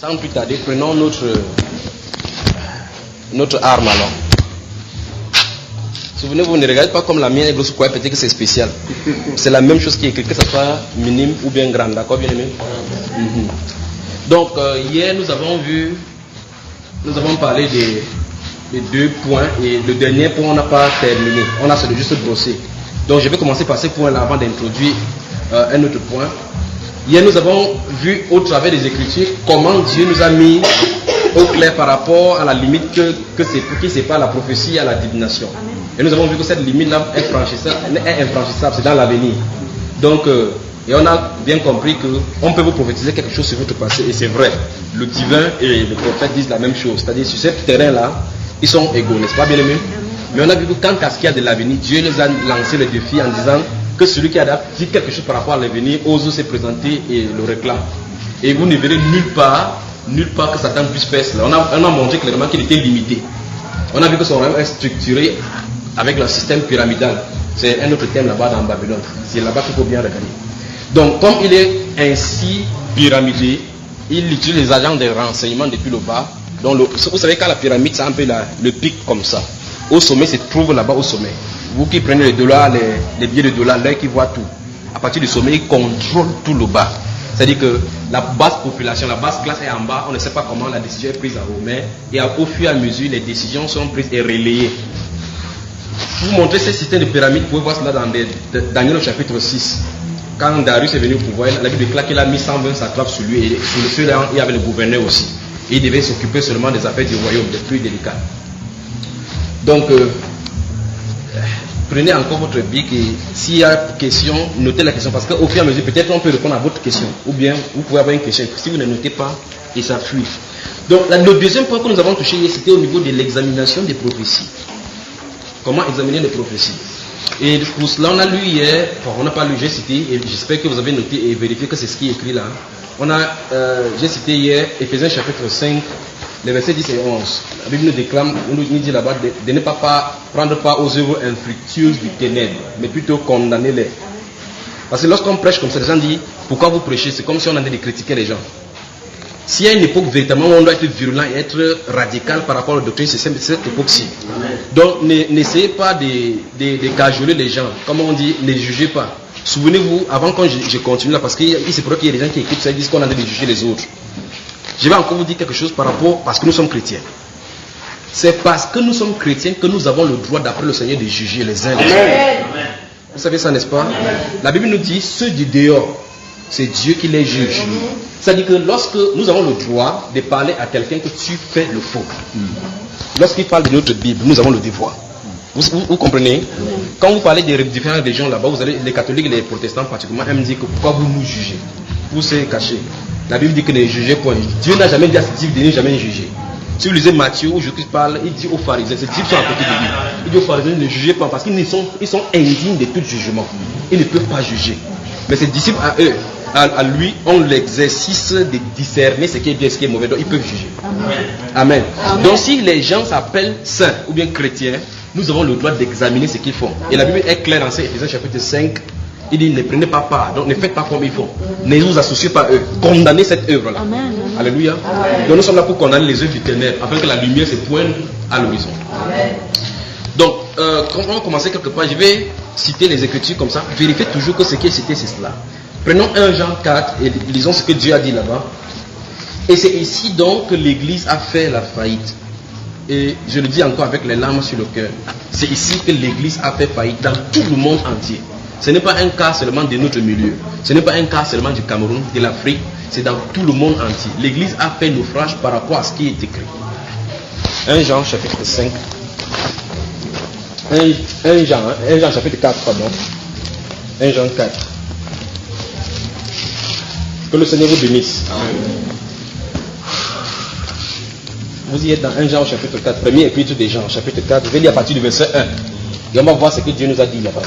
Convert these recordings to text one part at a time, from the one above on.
Sans plus tarder, prenons notre arme alors. Souvenez-vous, ne regardez pas comme la mienne est grosse, quoi, peut-être que c'est spécial. C'est la même chose qui est écrit, que ce soit minime ou bien grande, d'accord, bien aimé? Donc, hier, nous avons parlé des 2 points, et le dernier point, on n'a pas terminé. On a juste brossé. Donc, je vais commencer par ce point-là avant d'introduire un autre point. Hier, nous avons vu au travers des Écritures comment Dieu nous a mis au clair par rapport à la limite qui sépare la prophétie à la divination. Et nous avons vu que cette limite-là est infranchissable, c'est dans l'avenir. Donc, et on a bien compris qu'on peut vous prophétiser quelque chose sur votre passé, et c'est vrai. Le divin et le prophète disent la même chose. C'est-à-dire, sur ce terrain-là, ils sont égaux, n'est-ce pas, bien aimé? Mais on a vu que quant à ce qu'il y a de l'avenir, Dieu les a lancé le défi en disant que celui qui a dit quelque chose par rapport à l'avenir ose se présenter et le réclame. Et vous ne verrez nulle part que Satan puisse faire cela. On a montré clairement qu'il était limité. On a vu que son royaume est structuré avec le système pyramidal. C'est un autre thème là-bas dans Babylone. C'est là-bas qu'il faut bien regarder. Donc, comme il est ainsi pyramidé, il utilise les agents de renseignement depuis le bas. Donc, vous savez, quand la pyramide, c'est un peu le pic comme ça. Au sommet, se trouve là-bas au sommet. Vous qui prenez les dollars, les billets de dollars, l'œil qui voit tout. À partir du sommet, il contrôle tout le bas. C'est-à-dire que la basse population, la basse classe est en bas, on ne sait pas comment la décision est prise en haut, mais au fur et à mesure, les décisions sont prises et relayées. Pour vous montrer ce système de pyramide, vous pouvez voir cela dans Daniel au chapitre 6. Quand Darius est venu au pouvoir, la Bible déclare qu'il a mis 120 satrapes sur lui, et sur ceux-là, il y avait le gouverneur aussi. Et il devait s'occuper seulement des affaires du royaume, des plus délicates. Donc, prenez encore votre bic et s'il y a question, notez la question, parce qu'au fur et à mesure, peut-être on peut répondre à votre question, ou bien vous pouvez avoir une question. Si vous ne notez pas, et ça fuit. Donc, le deuxième point que nous avons touché hier, c'était au niveau de l'examination des prophéties. Comment examiner les prophéties? Et pour cela, on a lu hier, on n'a pas lu, j'ai cité, et j'espère que vous avez noté et vérifié que c'est ce qui est écrit là. J'ai cité hier Éphésiens chapitre 5, les versets 10 et 11. La Bible nous déclame, nous dit là-bas de ne pas prendre part aux œuvres infructueuses du ténèbre, mais plutôt condamner-les. Parce que lorsqu'on prêche comme ça, les gens disent, pourquoi vous prêchez? C'est comme si on avait de critiquer les gens. S'il y a une époque véritablement où on doit être virulent et être radical par rapport à la doctrine, c'est cette époque-ci. Donc n'essayez pas de cajoler les gens. Comme on dit, ne jugez pas. Souvenez-vous, avant quand je continue là, parce qu'il se pourrait qu'il y ait des gens qui écoutent ça et disent qu'on a de juger les autres. Je vais encore vous dire quelque chose parce que nous sommes chrétiens. C'est parce que nous sommes chrétiens que nous avons le droit, d'après le Seigneur, de juger les uns les autres. Vous savez ça, n'est-ce pas? La Bible nous dit, ceux du dehors, c'est Dieu qui les juge. C'est-à-dire que lorsque nous avons le droit de parler à quelqu'un que tu fais le faux, lorsqu'il parle de notre Bible, nous avons le devoir. Vous comprenez? Quand vous parlez des différentes religions là-bas, vous allez, les catholiques et les protestants particulièrement, ils me disent que pourquoi vous nous jugez? Vous c'est caché. La Bible dit que ne jugez point. Dieu n'a jamais dit à ses disciples de ne jamais juger. Si vous lisez Matthieu où Jésus parle, il dit aux pharisiens, ses disciples sont à côté de lui. Il dit aux pharisiens, ne jugez pas parce qu'ils sont indignes de tout jugement. Ils ne peuvent pas juger. Mais ses disciples à eux, à lui, ont l'exercice de discerner ce qui est bien et ce qui est mauvais. Donc ils peuvent juger. Amen. Donc si les gens s'appellent saints ou bien chrétiens, nous avons le droit d'examiner ce qu'ils font. Et la Bible est claire dans Éphésiens chapitre 5. Il dit ne prenez pas part, donc ne faites pas comme ils font. Ne vous associez pas à eux. Condamnez cette œuvre-là. Alléluia. Donc nous sommes là pour condamner les œuvres du ténèbre afin que la lumière se pointe à l'horizon. Donc, quand on va commencer quelque part, je vais citer les Écritures comme ça. Vérifiez toujours que ce qui est cité, c'est cela. Prenons 1 Jean 4 et lisons ce que Dieu a dit là-bas. Et c'est ici donc que l'Église a fait la faillite. Et je le dis encore avec les larmes sur le cœur. C'est ici que l'Église a fait faillite dans tout le monde entier. Ce n'est pas un cas seulement de notre milieu. Ce n'est pas un cas seulement du Cameroun, de l'Afrique. C'est dans tout le monde entier. L'Église a fait naufrage par rapport à ce qui est écrit. 1 Jean chapitre 5. 1 Jean chapitre 4, pardon. 1 Jean 4. Que le Seigneur vous bénisse. Vous y êtes dans 1 Jean chapitre 4, premier épître de Jean chapitre 4. Je vais lire à partir du verset 1. Et on va voir ce que Dieu nous a dit là-bas.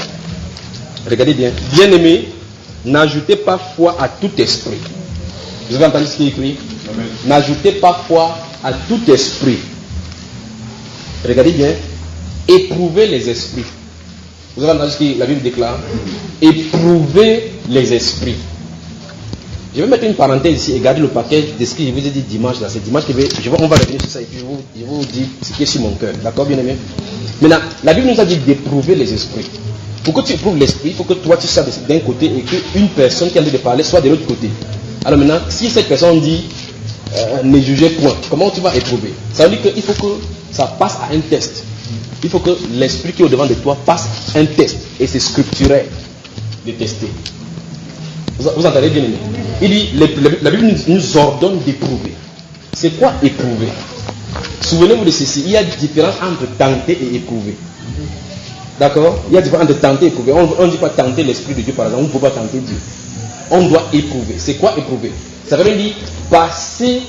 Regardez bien. Bien-aimés, n'ajoutez pas foi à tout esprit. Vous avez entendu ce qui est écrit? N'ajoutez pas foi à tout esprit. Regardez bien. Éprouvez les esprits. Vous avez entendu ce que la Bible déclare? Éprouvez les esprits. Je vais mettre une parenthèse ici et garder le paquet de ce que je vous ai dit dimanche. Là. C'est dimanche que on va revenir sur ça et puis je vais vous dire ce qui est sur mon cœur. D'accord, bien aimé? Maintenant, la Bible nous a dit d'éprouver les esprits. Pour que tu éprouves l'esprit, il faut que toi tu sois d'un côté et qu'une personne qui a envie de parler soit de l'autre côté. Alors maintenant, si cette personne dit ne jugez point, comment tu vas éprouver? Ça veut dire qu'il faut que ça passe à un test. Il faut que l'esprit qui est au-devant de toi passe un test. Et c'est scripturaire de tester. Vous entendez bien, aimé? Il dit, la Bible nous ordonne d'éprouver. C'est quoi éprouver? Souvenez-vous de ceci, il y a une différence entre tenter et éprouver. D'accord? Il y a une différence entre tenter et éprouver. On ne dit pas tenter l'Esprit de Dieu, par exemple, on ne peut pas tenter Dieu. On doit éprouver. C'est quoi éprouver? Ça veut dire passer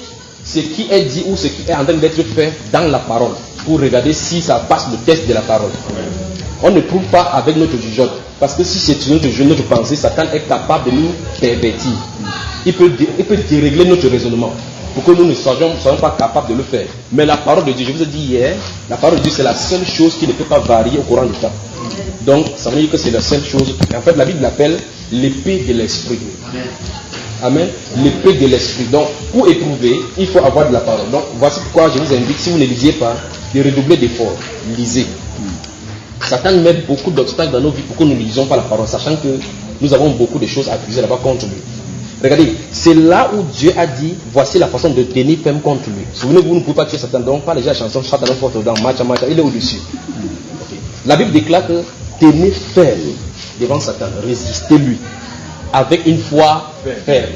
ce qui est dit ou ce qui est en train d'être fait dans la parole pour regarder si ça passe le test de la parole. On ne prouve pas avec notre jugeote. Parce que si c'est notre pensée, Satan est capable de nous pervertir. Il peut dérégler notre raisonnement pour que nous ne soyons pas capables de le faire. Mais la parole de Dieu, je vous ai dit hier, la parole de Dieu c'est la seule chose qui ne peut pas varier au courant du temps. Donc ça veut dire que c'est la seule chose. En fait la Bible l'appelle l'épée de l'esprit. Amen. L'épée de l'esprit. Donc pour éprouver, il faut avoir de la parole. Donc voici pourquoi je vous invite, si vous ne lisiez pas, de redoubler d'efforts. Lisez. Satan met beaucoup d'obstacles dans nos vies pour que nous ne lisions pas la parole, sachant que nous avons beaucoup de choses à accuser là-bas contre lui. Regardez, c'est là où Dieu a dit, voici la façon de tenir ferme contre lui. Souvenez-vous, vous ne pouvez pas tuer Satan, donc pas les gens la chanson, Satan forte dans Macha, il est au-dessus. La Bible déclare que tenez ferme devant Satan, résistez-lui avec une foi ferme.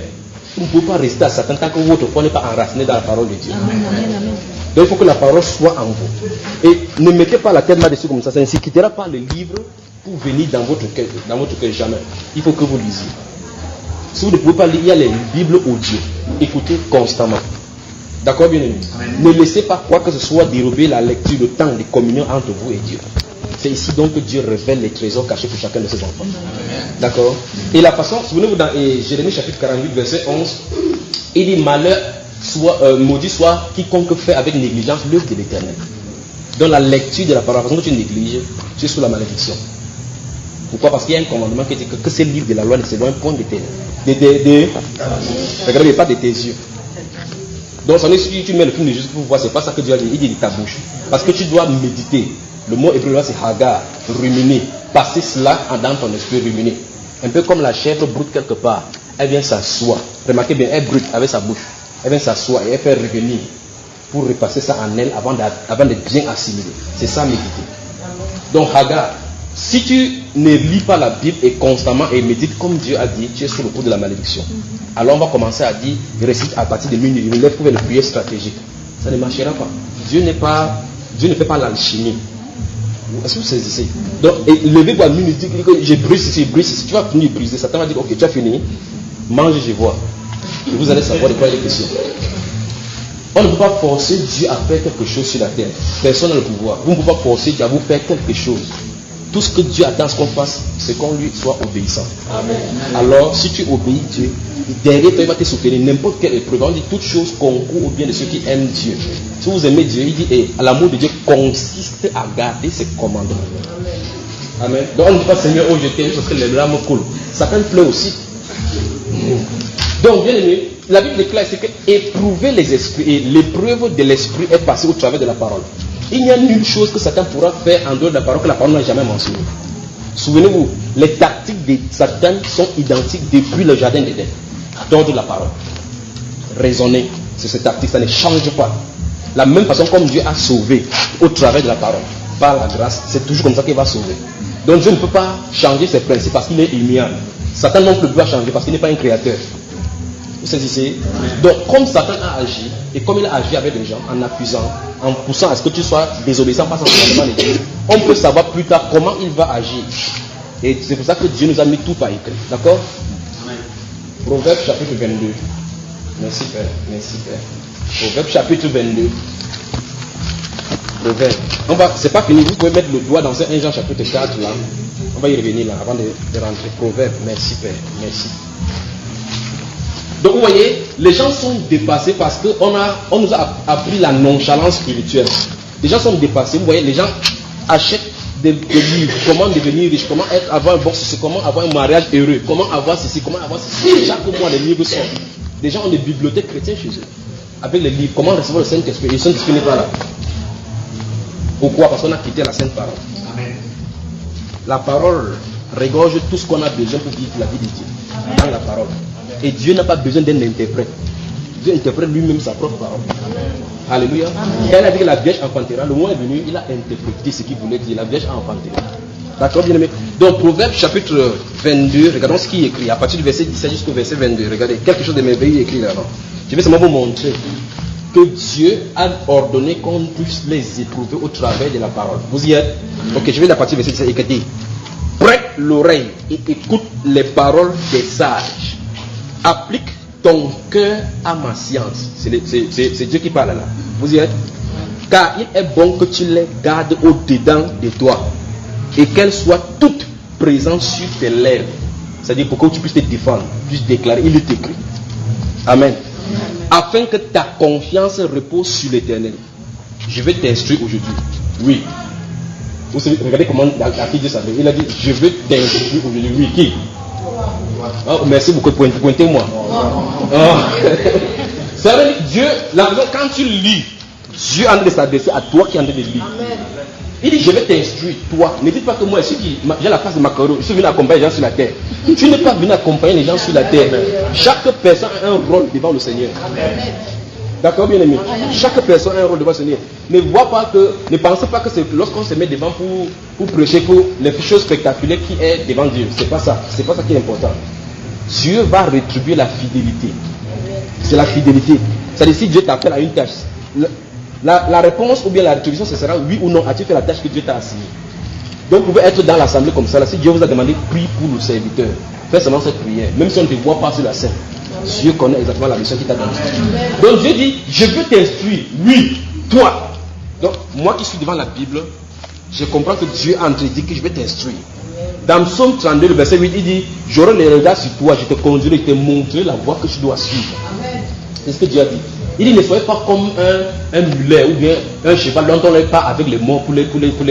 Vous ne pouvez pas résister à Satan tant que votre foi n'est pas enracinée dans la parole de Dieu. Amen, amen, amen. Donc il faut que la parole soit en vous. Et ne mettez pas la tête là-dessus comme ça ne quittera pas le livre pour venir dans votre cœur jamais. Il faut que vous lisiez. Si vous ne pouvez pas lire, il y a les Bibles audio. Écoutez constamment. D'accord, bien aimé? Ne laissez pas quoi que ce soit dérober la lecture, le temps de communion entre vous et Dieu. C'est ici donc que Dieu révèle les trésors cachés pour chacun de ses enfants. D'accord? Et la façon, souvenez-vous dans Jérémie chapitre 48, verset 11, il dit malheur maudit soit quiconque fait avec négligence l'œuvre de l'Éternel. Dans la lecture de la parole, parce que tu négliges, tu es sous la malédiction. Pourquoi? Parce qu'il y a un commandement qui dit que ce livre de la loi ne s'éloigne point de tes regardez pas de tes yeux. Donc ça veut dire si tu mets le film de Jésus pour voir, c'est pas ça que Dieu a dit, il dit de ta bouche. Parce que tu dois méditer. Le mot hébreu là c'est hagar, ruminer. Passer cela dans ton esprit, ruminer. Un peu comme la chèvre broute quelque part. Elle vient s'asseoir. Remarquez bien, elle brute avec sa bouche. Elle vient s'asseoir et elle fait revenir pour repasser ça en elle avant de bien assimiler. C'est ça méditer. Donc Hagar, si tu ne lis pas la Bible et constamment et médites comme Dieu a dit, tu es sous le coup de la malédiction. Alors on va commencer à dire, récite à partir de minuit, il lève pour faire le prière stratégique. Ça ne marchera pas. Dieu ne fait pas l'alchimie. Est-ce que vous saisissez? Donc, levez pour la minute, je brise ici. Tu vas finir briser. Satan va dire, ok, tu as fini. Mange, je vois. Et vous allez savoir de quoi il est question. On ne peut pas forcer Dieu à faire quelque chose sur la terre. Personne n'a le pouvoir. Vous ne pouvez pas forcer Dieu à vous faire quelque chose. Tout ce que Dieu attend ce qu'on fasse, c'est qu'on lui soit obéissant. Amen. Alors, si tu obéis Dieu, derrière toi, il va te soutenir. N'importe quelle épreuve. On dit toute chose concourt au bien de ceux qui aiment Dieu. Si vous aimez Dieu, il dit, l'amour de Dieu consiste à garder ses commandements. Amen. Donc on ne dit pas Seigneur, oh je t'aime parce que les larmes coulent. Satan pleure aussi. Donc, bien aimé, la Bible est claire, c'est que éprouver les esprits et l'épreuve de l'esprit est passée au travers de la parole. Il n'y a nulle chose que Satan pourra faire en dehors de la parole que la parole n'a jamais mentionnée. Souvenez-vous, les tactiques de Satan sont identiques depuis le jardin d'Éden. D'ordre de la parole. Raisonner, c'est cette tactique, ça ne change pas. La même façon comme Dieu a sauvé au travers de la parole, par la grâce, c'est toujours comme ça qu'il va sauver. Donc Dieu ne peut pas changer ses principes parce qu'il est immuable. Satan non plus ne peut pas changer parce qu'il n'est pas un créateur. Vous saisissez? Donc comme Satan a agi, et comme il a agi avec les gens, en accusant, en poussant à ce que tu sois désobéissant face au commandement de Dieu, on peut savoir plus tard comment il va agir. Et c'est pour ça que Dieu nous a mis tout par écrit. D'accord? Proverbe chapitre 22. Merci Père. Merci Père. Proverbe chapitre 22. Proverbe. C'est pas fini. Vous pouvez mettre le doigt dans 1 Jean chapitre 4 là. On va y revenir là avant de rentrer. Proverbe. Merci Père. Merci. Donc vous voyez, les gens sont dépassés parce qu'on nous a appris la nonchalance spirituelle. Les gens sont dépassés. Vous voyez, les gens achètent des livres, comment devenir riche, comment avoir un bon succès, comment avoir un mariage heureux, comment avoir ceci, comment avoir ceci. Chaque mois, les livres sortent. Des gens ont des bibliothèques chrétiennes chez eux. Avec les livres, comment recevoir le Saint-Esprit. Et le Saint-Esprit n'est pas là. Pourquoi? Parce qu'on a quitté la Sainte Parole. Amen. La parole regorge tout ce qu'on a besoin pour vivre la vie de Dieu. Dans la parole. Et Dieu n'a pas besoin d'un interprète. Dieu interprète lui-même sa propre parole. Amen. Alléluia. Quand il a dit que la Vierge enfantera, le mot est venu, il a interprété ce qu'il voulait dire. La Vierge enfantera. D'accord, bien aimé. Donc, Proverbe chapitre 22, regardons ce qui est écrit. À partir du verset 17 jusqu'au verset 22, regardez, quelque chose de merveilleux écrit là-bas. Je vais seulement vous montrer que Dieu a ordonné qu'on puisse les éprouver au travers de la parole. Vous y êtes? Ok, je vais la partie du verset 17 écrit. Prête l'oreille et écoute les paroles des sages. Applique ton cœur à ma science. C'est Dieu qui parle là. Vous y êtes? Car il est bon que tu les gardes au-dedans de toi et qu'elles soient toutes présentes sur tes lèvres. C'est-à-dire pour que tu puisses te défendre, puisses déclarer. Il est écrit. Amen. Afin que ta confiance repose sur l'Éternel. Je vais t'instruire aujourd'hui. Oui. Vous savez, regardez comment la fille de Dieu s'appelle. Il a dit, je vais t'instruire aujourd'hui. Oui, qui? Oh, merci beaucoup. Pointez-moi. Oh. Ça veut dire Dieu, quand tu lis, Dieu est en train de s'adresser à toi qui est en train de lire. Il dit, je vais t'instruire, toi. Ne dites pas que moi, j'ai la face de Macaro, je suis venu accompagner les gens sur la terre. Tu n'es pas venu accompagner les gens sur la terre. Chaque personne a un rôle devant le Seigneur. D'accord, bien aimé? Chaque personne a un rôle devant le Seigneur. Ne pensez pas que c'est lorsqu'on se met devant pour prêcher pour les choses spectaculaires qui est devant Dieu. C'est pas ça. C'est pas ça qui est important. Dieu va rétribuer la fidélité. C'est la fidélité. C'est-à-dire si Dieu t'appelle à une tâche, la réponse ou bien la rétribution, ce sera oui ou non. As-tu fait la tâche que Dieu t'a assignée? Donc vous pouvez être dans l'assemblée comme ça. Là, si Dieu vous a demandé prie pour le serviteur, fais seulement cette prière. Même si on ne te voit pas sur la scène, Dieu connaît exactement la mission qu'il t'a donnée. Donc Dieu dit, je veux t'instruire. Oui, toi. Donc moi qui suis devant la Bible, je comprends que Dieu a dit que je vais t'instruire. Dans Psaume 32, le verset 8, il dit, j'aurai les regards sur toi, je te conduirai, je te montrerai la voie que tu dois suivre. C'est ce que Dieu a dit. Il dit, ne soyez pas comme un mulet ou bien un cheval dont on n'est pas avec les mots pour les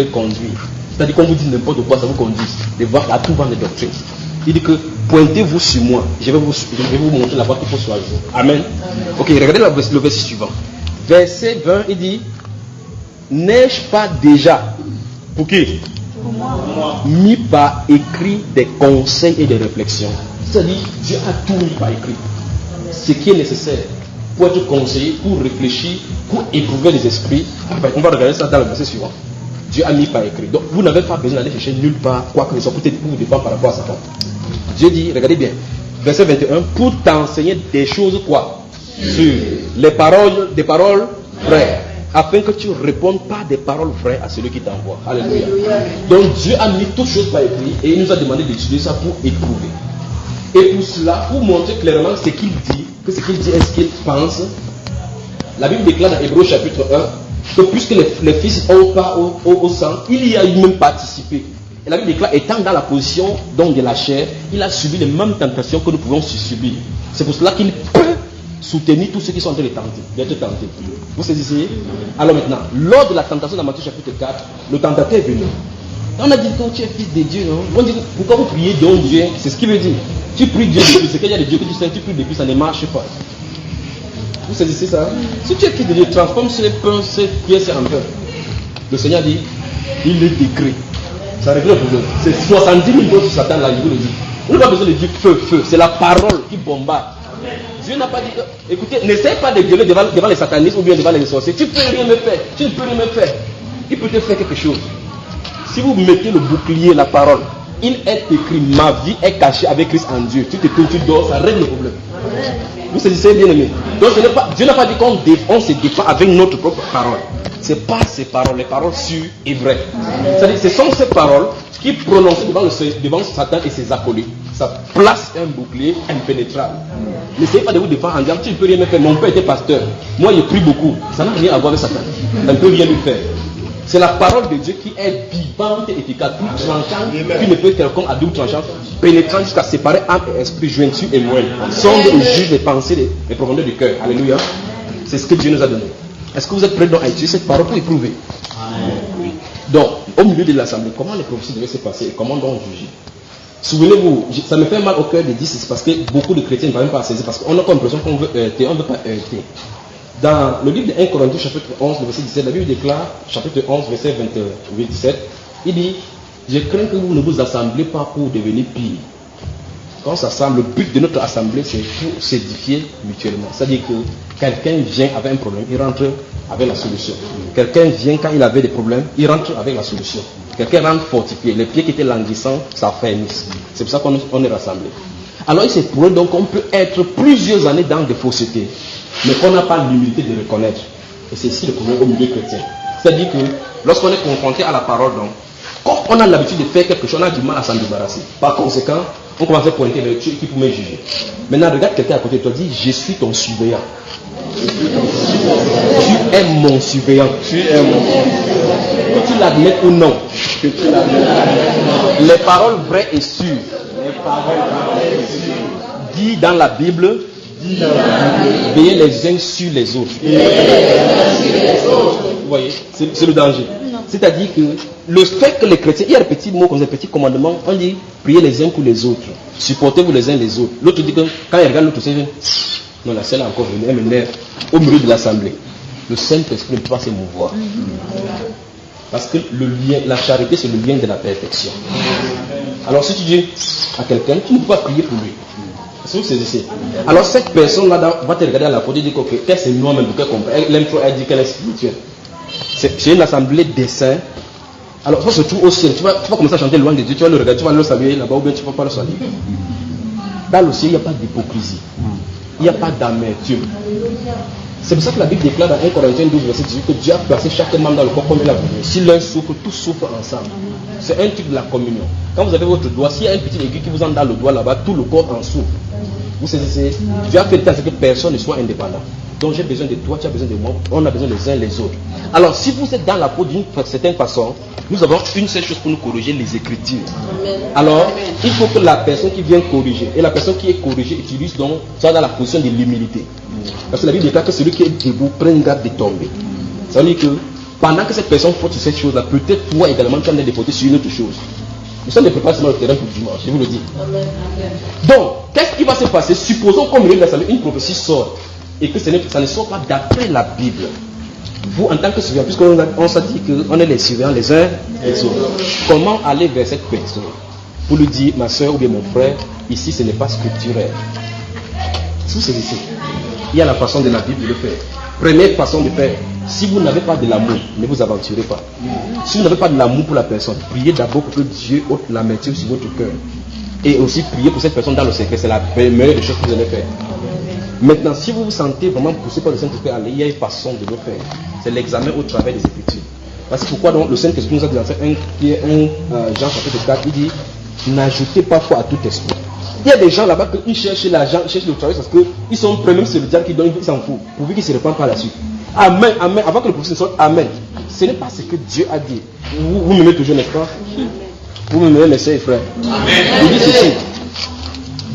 conduire. C'est-à-dire qu'on vous dit n'importe quoi, ça vous conduit. De voir à tout vent de doctrine. Il dit que pointez-vous sur moi, je vais vous montrer la voie qu'il faut choisir. Amen. Ok, regardez le verset suivant. Verset 20, il dit, n'ai-je pas déjà, pour qui? Pour moi, mis par écrit des conseils et des réflexions. C'est-à-dire, Dieu a tout mis par écrit. Ce qui est nécessaire pour être conseillé, pour réfléchir, pour éprouver les esprits. Enfin, on va regarder ça dans le verset suivant. Dieu a mis par écrit. Donc, vous n'avez pas besoin d'aller chercher nulle part quoi que ce soit pour vous défendre par rapport à Satan. Dieu dit, regardez bien, verset 21, pour t'enseigner des choses quoi? Sur des paroles vraies, afin que tu répondes par des paroles vraies à celui qui t'envoie. Alléluia. Donc, Dieu a mis toutes choses par écrit et il nous a demandé d'étudier ça pour éprouver. Et pour cela, pour montrer clairement ce qu'il dit, que ce qu'il dit est ce qu'il pense, la Bible déclare dans Hébreux chapitre 1 que puisque les fils ont pas au sang, il y a lui-même participé. Et la Bible déclare, étant dans la position donc de la chair, il a subi les mêmes tentations que nous pouvons subir. C'est pour cela qu'il peut soutenir tous ceux qui sont en train d'être tentés. Vous saisissez? Alors maintenant, lors de la tentation dans Matthieu chapitre 4, le tentateur est venu. On a dit que tu es fils de Dieu, non? On dit pourquoi vous priez donc Dieu? C'est ce qu'il veut dire. Tu pries Dieu depuis, c'est qu'il y a des dieux que tu sais, tu pries depuis, ça ne marche pas. Vous saisissez ça? Si tu es fils de Dieu, transforme ces pains, ces pièces en pain. Le Seigneur dit, il est décrit. Ça règle le problème. C'est 70 000 d'autres Satan là, il vous le dit. On n'a pas besoin de dire feu, feu. C'est la parole qui bombarde. Dieu n'a pas dit que, écoutez, n'essaye pas de violer devant les satanistes ou bien devant les sorciers. Tu ne peux rien me faire. Tu ne peux rien me faire. Il peut te faire quelque chose. Si vous mettez le bouclier, la parole, il est écrit, ma vie est cachée avec Christ en Dieu. Tu te tournes, tu dors, ça règle le problème. Vous saisissez bien aimé. Donc Dieu n'a pas dit qu'on se défend avec notre propre parole. C'est pas ces paroles, les paroles sûres et vraies. C'est-à-dire, ce sont ces paroles qui prononcent devant Satan et ses acolytes. Ça place un bouclier impénétrable. N'essayez pas de vous défendre en disant, tu ne peux rien me faire. Mon père était pasteur. Moi, j'ai pris beaucoup. Ça n'a rien à voir avec Satan. Ça ne peut rien lui faire. C'est la parole de Dieu qui est vivante et efficace, plus tranchante, qui ne peut être quelconque à double tranchant, pénétrant jusqu'à séparer âme et esprit, jointure et moelle, sonde et juge les pensées, les profondeurs du cœur. Alléluia. C'est ce que Dieu nous a donné. Est-ce que vous êtes prêts donc à utiliser cette parole pour éprouver? Oui. Donc, au milieu de l'assemblée, comment les prophéties devaient se passer et comment donc juger. Souvenez-vous, ça me fait mal au cœur de dire, c'est parce que beaucoup de chrétiens ne parviennent pas à saisir, parce qu'on a comme l'impression qu'on veut heurter, on ne veut pas heurter. Dans le livre de 1 Corinthiens, chapitre 11, verset 17, la Bible déclare, chapitre 11, verset 28-17, il dit, je crains que vous ne vous assemblez pas pour devenir pire. Quand on s'assemble, le but de notre assemblée, c'est pour s'édifier mutuellement. C'est-à-dire que quelqu'un vient avec un problème, il rentre avec la solution. Quelqu'un vient quand il avait des problèmes, il rentre avec la solution. Quelqu'un rentre fortifié. Les pieds qui étaient languissants s'affermissent. C'est pour ça qu'on est rassemblés. Alors il se pourrait donc qu'on peut être plusieurs années dans des faussetés, mais qu'on n'a pas l'humilité de reconnaître. Et c'est ici le problème au milieu chrétien. C'est-à-dire que lorsqu'on est confronté à la parole, donc, quand on a l'habitude de faire quelque chose, on a du mal à s'en débarrasser. Par conséquent, on commence à pointer vers Dieu qui peut me juger. Maintenant, regarde quelqu'un à côté de toi, dis, je suis ton surveillant. Tu es mon surveillant. Tu es mon surveillant. Que tu l'admettes ou non. Les paroles vraies et sûres. Dit dans la Bible, veillez les uns sur les autres. Vous voyez, c'est le danger. C'est-à-dire que le fait que les chrétiens, il y a des petits mots comme des petits commandements, on dit priez les uns pour les autres, supportez-vous les uns les autres. L'autre dit que quand il regarde l'autre, c'est non, la scène est encore venue, elle m'énerve au milieu de l'assemblée. Le Saint-Esprit ne peut pas se mouvoir. Parce que le lien, la charité, c'est le lien de la perfection. Alors si tu dis à quelqu'un, tu ne peux pas prier pour lui. C'est ce que c'est ici. Alors cette personne-là va te regarder à la photo et dire qu'elle c'est moi-même, qu'elle comprend. Elle dit qu'elle est spirituelle. C'est une assemblée des saints. Alors ça se trouve au ciel. Tu vas commencer à chanter loin de Dieu, tu vas le regarder, tu vas le saluer là-bas ou bien tu ne vas pas le saluer. Dans le ciel, il n'y a pas d'hypocrisie. Il n'y a pas d'amertume. C'est pour ça que la Bible déclare dans 1 Corinthiens 12, verset 18 que Dieu a placé chaque membre dans le corps comme il a voulu. Si l'un souffre, tous souffrent ensemble. C'est un truc de la communion. Quand vous avez votre doigt, s'il y a un petit aiguille qui vous entre dans le doigt là-bas, tout le corps en souffre. Vous saisissez, Dieu a fait à ce que personne ne soit indépendant. Donc j'ai besoin de toi, tu as besoin de moi, on a besoin les uns les autres. Alors si vous êtes dans la peau d'une certaine façon, nous avons une seule chose pour nous corriger, les Écritures. Alors il faut que la personne qui vient corriger, et la personne qui est corrigée utilise donc ça dans la position de l'humilité. Parce que la Bible déclare que celui qui est debout prenne garde de tomber. Ça veut dire que pendant que cette personne faute sur cette chose-là, peut-être toi également tu en es déporté sur une autre chose. Nous sommes préparés seulement le terrain pour dimanche, je vous le dis. Donc, qu'est-ce qui va se passer? Supposons qu'au milieu de l'assemblée, une prophétie sort et que ça ne sort pas d'après la Bible. Vous, en tant que surveillant, puisqu'on s'est dit qu'on est les surveillants les uns les autres, comment aller vers cette personne pour lui dire, ma soeur ou bien mon frère, ici ce n'est pas scripturaire. Sous ces ici, il y a la façon de la Bible de le faire. Première façon de faire, si vous n'avez pas de l'amour, ne vous aventurez pas. Si vous n'avez pas de l'amour pour la personne, priez d'abord pour que Dieu ôte l'amertume sur votre cœur. Et aussi priez pour cette personne dans le secret, c'est la meilleure des choses que vous allez faire. Maintenant, si vous vous sentez vraiment poussé par le Saint-Esprit à aller, il y a une façon de le faire. C'est l'examen au travers des Écritures. Parce que pourquoi donc le Saint-Esprit nous a dit dans Jean chapitre 4, il dit, n'ajoutez pas foi à tout esprit. Il y a des gens là-bas qui cherchent l'argent, cherchent le travail parce qu'ils sont prêts, même si c'est le diable qui donne, ils s'en foutent, pourvu qu'ils ne se répandent par la suite. Amen, amen. Avant que le prophète sorte, amen. Ce n'est pas ce que Dieu a dit. Vous m'aimez toujours, n'est-ce pas? Vous m'aimez, mes soeurs et frères. Amen. Il dit ceci.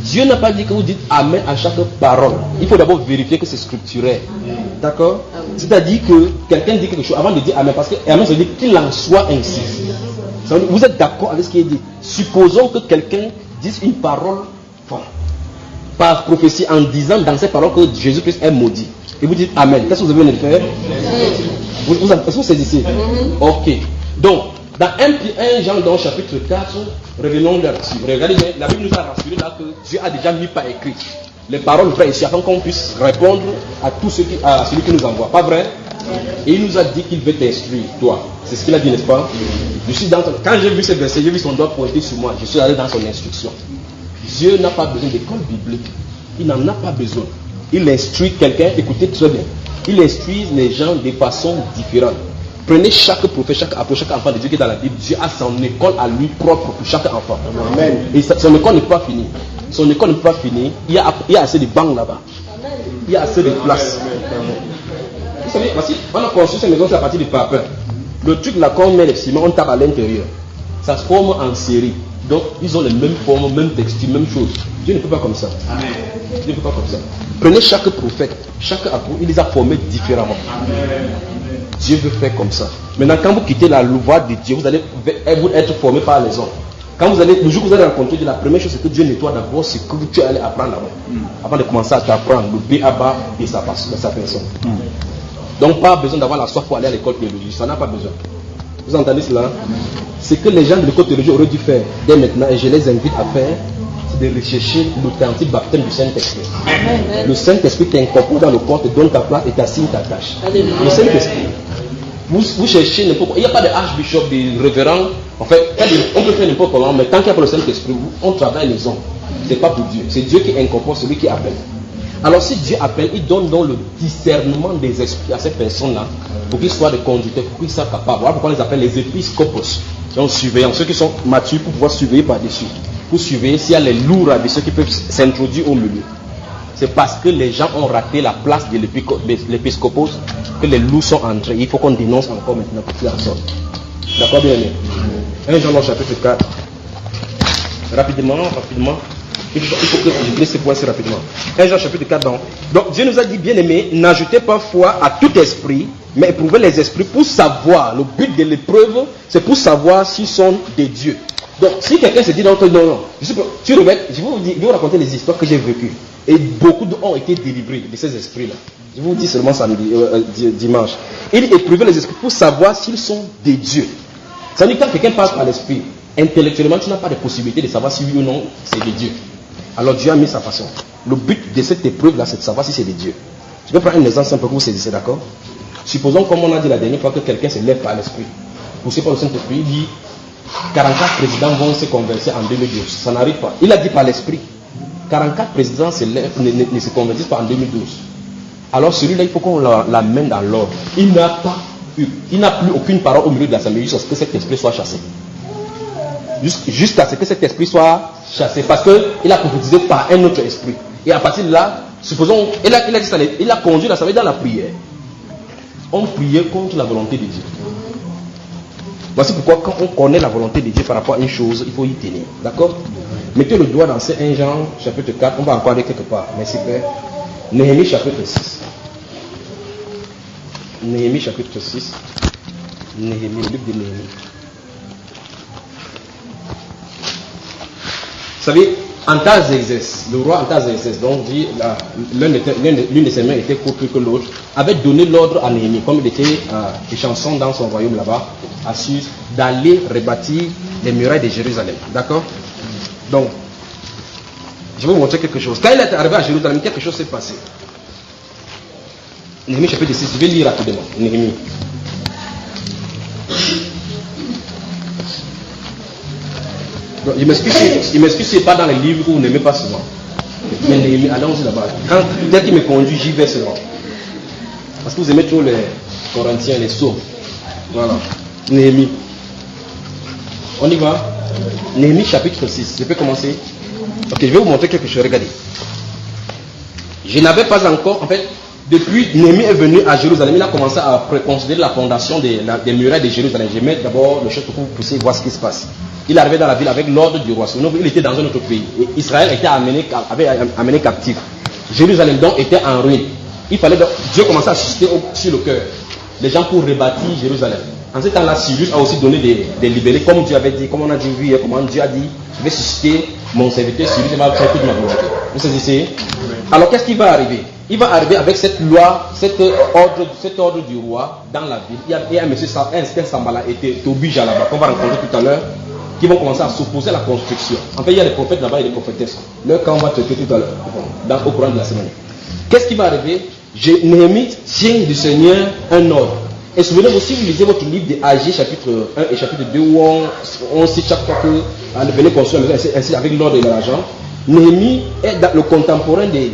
Dieu n'a pas dit que vous dites amen à chaque parole. Il faut d'abord vérifier que c'est scripturaire. D'accord? C'est-à-dire que quelqu'un dit quelque chose avant de dire amen, parce que amen, ça veut dire qu'il en soit ainsi. Vous êtes d'accord avec ce qui est dit? Supposons que quelqu'un dise une parole par prophétie en disant dans cette parole que Jésus-Christ est maudit. Et vous dites amen. Qu'est-ce que vous avez besoin de faire? Est-ce que vous saisissez? Ok. Donc, dans 1 Jean dans chapitre 4, revenons là-dessus. Regardez bien, la Bible nous a rassuré là que Dieu a déjà mis par écrit les paroles vraies ici afin qu'on puisse répondre à tout à celui qui nous envoie. Pas vrai? Et il nous a dit qu'il veut t'instruire, toi. C'est ce qu'il a dit, n'est-ce pas? Je suis quand j'ai vu ce verset, j'ai vu son doigt pointer sur moi. Je suis allé dans son instruction. Dieu n'a pas besoin d'école biblique. Il n'en a pas besoin. Il instruit quelqu'un, écoutez très bien. Il instruit les gens de façon différente. Prenez chaque prophète, chaque apôtre, chaque enfant de Dieu qui est dans la Bible. Dieu a son école à lui propre pour chaque enfant. Amen. Et son école n'est pas finie. Son école n'est pas finie. Il y a assez de bancs là-bas. Il y a assez de places. Vous savez, voici, on a construit cette maison, c'est à partir du papier. Le truc là, quand on met les ciments, on tape à l'intérieur. Ça se forme en série. Donc, ils ont les mêmes formes, mêmes textures, même chose. Dieu ne fait pas comme ça. Amen. Dieu ne fait pas comme ça. Prenez chaque prophète, chaque apôtre, il les a formés différemment. Amen. Dieu veut faire comme ça. Maintenant, quand vous quittez la voie de Dieu, vous allez être formé par les hommes. Quand vous allez, le jour que vous allez rencontrer Dieu, la première chose c'est que Dieu nettoie d'abord ce que tu allais apprendre là-bas. Avant de commencer à t'apprendre le B.A.B.A. de sa personne. Donc pas besoin d'avoir la soif pour aller à l'école théologique, ça n'a pas besoin. Vous entendez cela? Ce que les gens de l'école théologique auraient dû faire dès maintenant, et je les invite à faire, c'est de rechercher l'authentique baptême du Saint-Esprit. Le Saint-Esprit t'incorpore dans le corps, te donne ta place et t'assigne ta tâche. Le Saint-Esprit. Vous cherchez n'importe quoi. Il n'y a pas de archbishop, de révérend. En fait, on peut faire n'importe comment, mais tant qu'il n'y a pas le Saint-Esprit, on travaille les hommes. Ce n'est pas pour Dieu. C'est Dieu qui incorpore celui qui appelle. Alors si Dieu appelle, il donne donc le discernement des esprits à ces personnes-là pour qu'ils soient des conducteurs, pour qu'ils soient capables. Voilà pourquoi on les appelle les épiscopos. Donc surveillants, ceux qui sont matures pour pouvoir surveiller par-dessus. Pour surveiller s'il y a les lourds ambitieux qui peuvent s'introduire au milieu. C'est parce que les gens ont raté la place de l'épiscopos que les loups sont entrés. Il faut qu'on dénonce encore maintenant pour qu'ils en sortent. D'accord, bien aimé? 1 Jean chapitre 4. Rapidement. Il faut que je glisse ce point assez rapidement. 1 Jean chapitre 4. Donc Dieu nous a dit, bien aimé, n'ajoutez pas foi à tout esprit, mais éprouvez les esprits pour savoir. Le but de l'épreuve, c'est pour savoir s'ils sont des dieux. Donc si quelqu'un se dit non, je vais vous raconter les histoires que j'ai vécues. Et beaucoup ont été délivrés de ces esprits-là. Je vous dis seulement samedi, dimanche. Il éprouvait les esprits pour savoir s'ils sont des dieux. Ça veut dire que quand quelqu'un passe par l'esprit, intellectuellement, tu n'as pas de possibilité de savoir si oui ou non c'est des dieux. Alors Dieu a mis sa façon. Le but de cette épreuve-là, c'est de savoir si c'est des dieux. Je vais prendre un exemple simple que vous saisissez, d'accord? Supposons, comme on a dit la dernière fois, que quelqu'un se lève par l'esprit. Poussé par le Saint-Esprit, il dit 44 présidents vont se convertir en 2012. Ça n'arrive pas. Il a dit par l'esprit. 44 présidents ne se convertissent pas en 2012. Alors celui-là, il faut qu'on l'amène dans l'ordre. Il n'a plus aucune parole au milieu de l'assemblée jusqu'à ce que cet esprit soit chassé. Jusqu'à ce que cet esprit soit chassé. Parce qu'il a prophétisé par un autre esprit. Et à partir de là, supposons, il a conduit l'assemblée dans la prière. On priait contre la volonté de Dieu. Voici pourquoi quand on connaît la volonté de Dieu par rapport à une chose, il faut y tenir. D'accord? Mettez le doigt dans ces 1 Jean chapitre 4, on va encore aller quelque part. Merci Père. Néhémie chapitre 6. Néhémie chapitre 6. Néhémie, le livre de Néhémie. Vous savez, Antazexès, le roi Antazexès, donc dit, l'une de ses mains était coupée que l'autre, avait donné l'ordre à Néhémie, comme il était échanson dans son royaume là-bas, à Suse, d'aller rebâtir les murailles de Jérusalem. D'accord? Donc, je vais vous montrer quelque chose. Quand il est arrivé à Jérusalem, quelque chose s'est passé. Néhémie chapitre 6, je vais lire rapidement. Néhémie. Donc, je m'excuse si ce n'est pas dans les livres que vous n'aimez pas souvent. Mais Néhémie, allons-y là-bas. Dès qu'il me conduit, j'y vais seulement. Parce que vous aimez trop les Corinthiens, les sauts. Voilà. Néhémie. On y va. Néhémie chapitre 6. Je peux commencer. Ok, je vais vous montrer quelque chose. Regardez. Je n'avais pas encore, en fait, depuis Néhémie est venu à Jérusalem, il a commencé à préconsidérer la fondation des murailles de Jérusalem. Je mets d'abord le chef pour que vous puissiez voir ce qui se passe. Il est arrivé dans la ville avec l'ordre du roi. Sinon, il était dans un autre pays. Et Israël avait amené captif. Jérusalem donc était en ruine. Il fallait donc, Dieu commençait à susciter sur le cœur les gens pour rebâtir Jérusalem. En ce temps-là, Cyrus a aussi donné des libérés, comme Dieu avait dit, comme on a dit, vu, comment Dieu a dit, je vais susciter mon serviteur Cyrus et va faire toute ma volonté. Vous saisissez? Alors qu'est-ce qui va arriver? Il va arriver avec cette loi, cet ordre du roi dans la ville. Il y a un monsieur Sambala et Tobija là-bas, qu'on va rencontrer tout à l'heure, qui vont commencer à s'opposer à la construction. En fait, il y a des prophètes là-bas et des prophétesses. Leur camp va traiter tout à l'heure, au courant de la semaine. Qu'est-ce qui va arriver? Néhémie tient du Seigneur un ordre. Et souvenez-vous, si vous lisez votre livre d'Agé, chapitre 1 et chapitre 2, où on cite chaque fois que venez construire ainsi avec l'ordre et l'argent, Néhémie est le contemporain de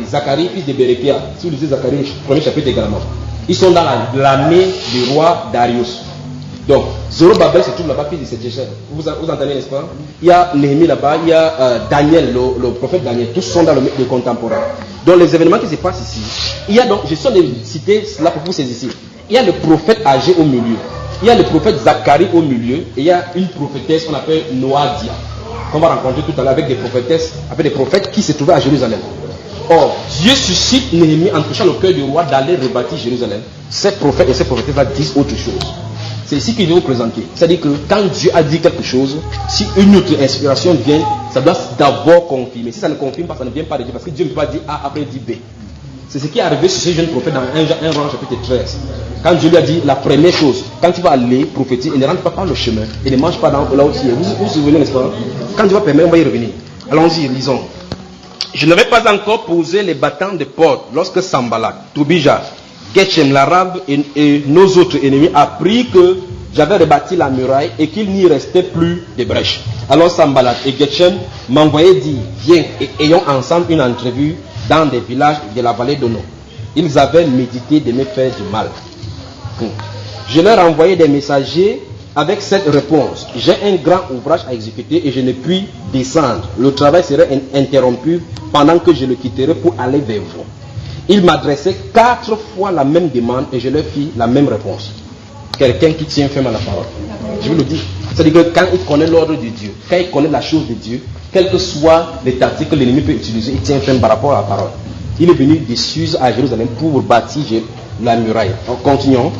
Zacharie, fils de Bérékia. Si vous lisez Zacharie, premier chapitre également. Ils sont dans l'armée du roi Darius. Donc, Zorobabel se trouve là-bas, fils de Sédéchel. Vous entendez, n'est-ce pas? Il y a Néhémie là-bas, il y a Daniel, le prophète Daniel. Tous sont dans le contemporain. Donc, les événements qui se passent ici, il y a donc, je suis de citer cela pour vous saisir ici. Il y a le prophète âgé au milieu. Il y a le prophète Zacharie au milieu. Et il y a une prophétesse qu'on appelle Noadia, qu'on va rencontrer tout à l'heure avec des prophétesses, avec des prophètes qui se trouvaient à Jérusalem. Or, Dieu suscite Néhémie en touchant le cœur du roi d'aller rebâtir Jérusalem. Ces prophètes et ces prophétesses disent autre chose. C'est ici qu'il veut vous présenter. C'est-à-dire que quand Dieu a dit quelque chose, si une autre inspiration vient, ça doit d'abord confirmer. Si ça ne confirme pas, ça ne vient pas de Dieu. Parce que Dieu ne peut pas dire A après dit B. C'est ce qui est arrivé sur ce jeune prophète dans 1 Roi chapitre 13. Quand Dieu lui a dit la première chose, quand tu vas aller prophétiser, il ne rentre pas par le chemin, il ne mange pas là où tu es. Vous vous souvenez, n'est-ce pas? Quand Dieu va permettre, on va y revenir. Allons-y, lisons. Je n'avais pas encore posé les battants de porte lorsque Sambalat, Tobija, Geshem l'arabe et nos autres ennemis apprirent que j'avais rebâti la muraille et qu'il n'y restait plus de brèches. Alors Sambalat et Geshem m'envoyaient dire, viens et ayons ensemble une entrevue dans des villages de la vallée d'Ono. Ils avaient médité de me faire du mal. Je leur envoyais des messagers avec cette réponse. J'ai un grand ouvrage à exécuter et je ne puis descendre. Le travail serait interrompu pendant que je le quitterai pour aller vers vous. Ils m'adressaient 4 fois la même demande et je leur fis la même réponse. Quelqu'un qui tient ferme à la parole. Je vous le dis. C'est-à-dire que quand il connaît l'ordre de Dieu, quand il connaît la chose de Dieu, quelles que soient les tactiques que l'ennemi peut utiliser, il tient ferme par rapport à la parole. Il est venu de Suse à Jérusalem pour bâtir la muraille. Continuons.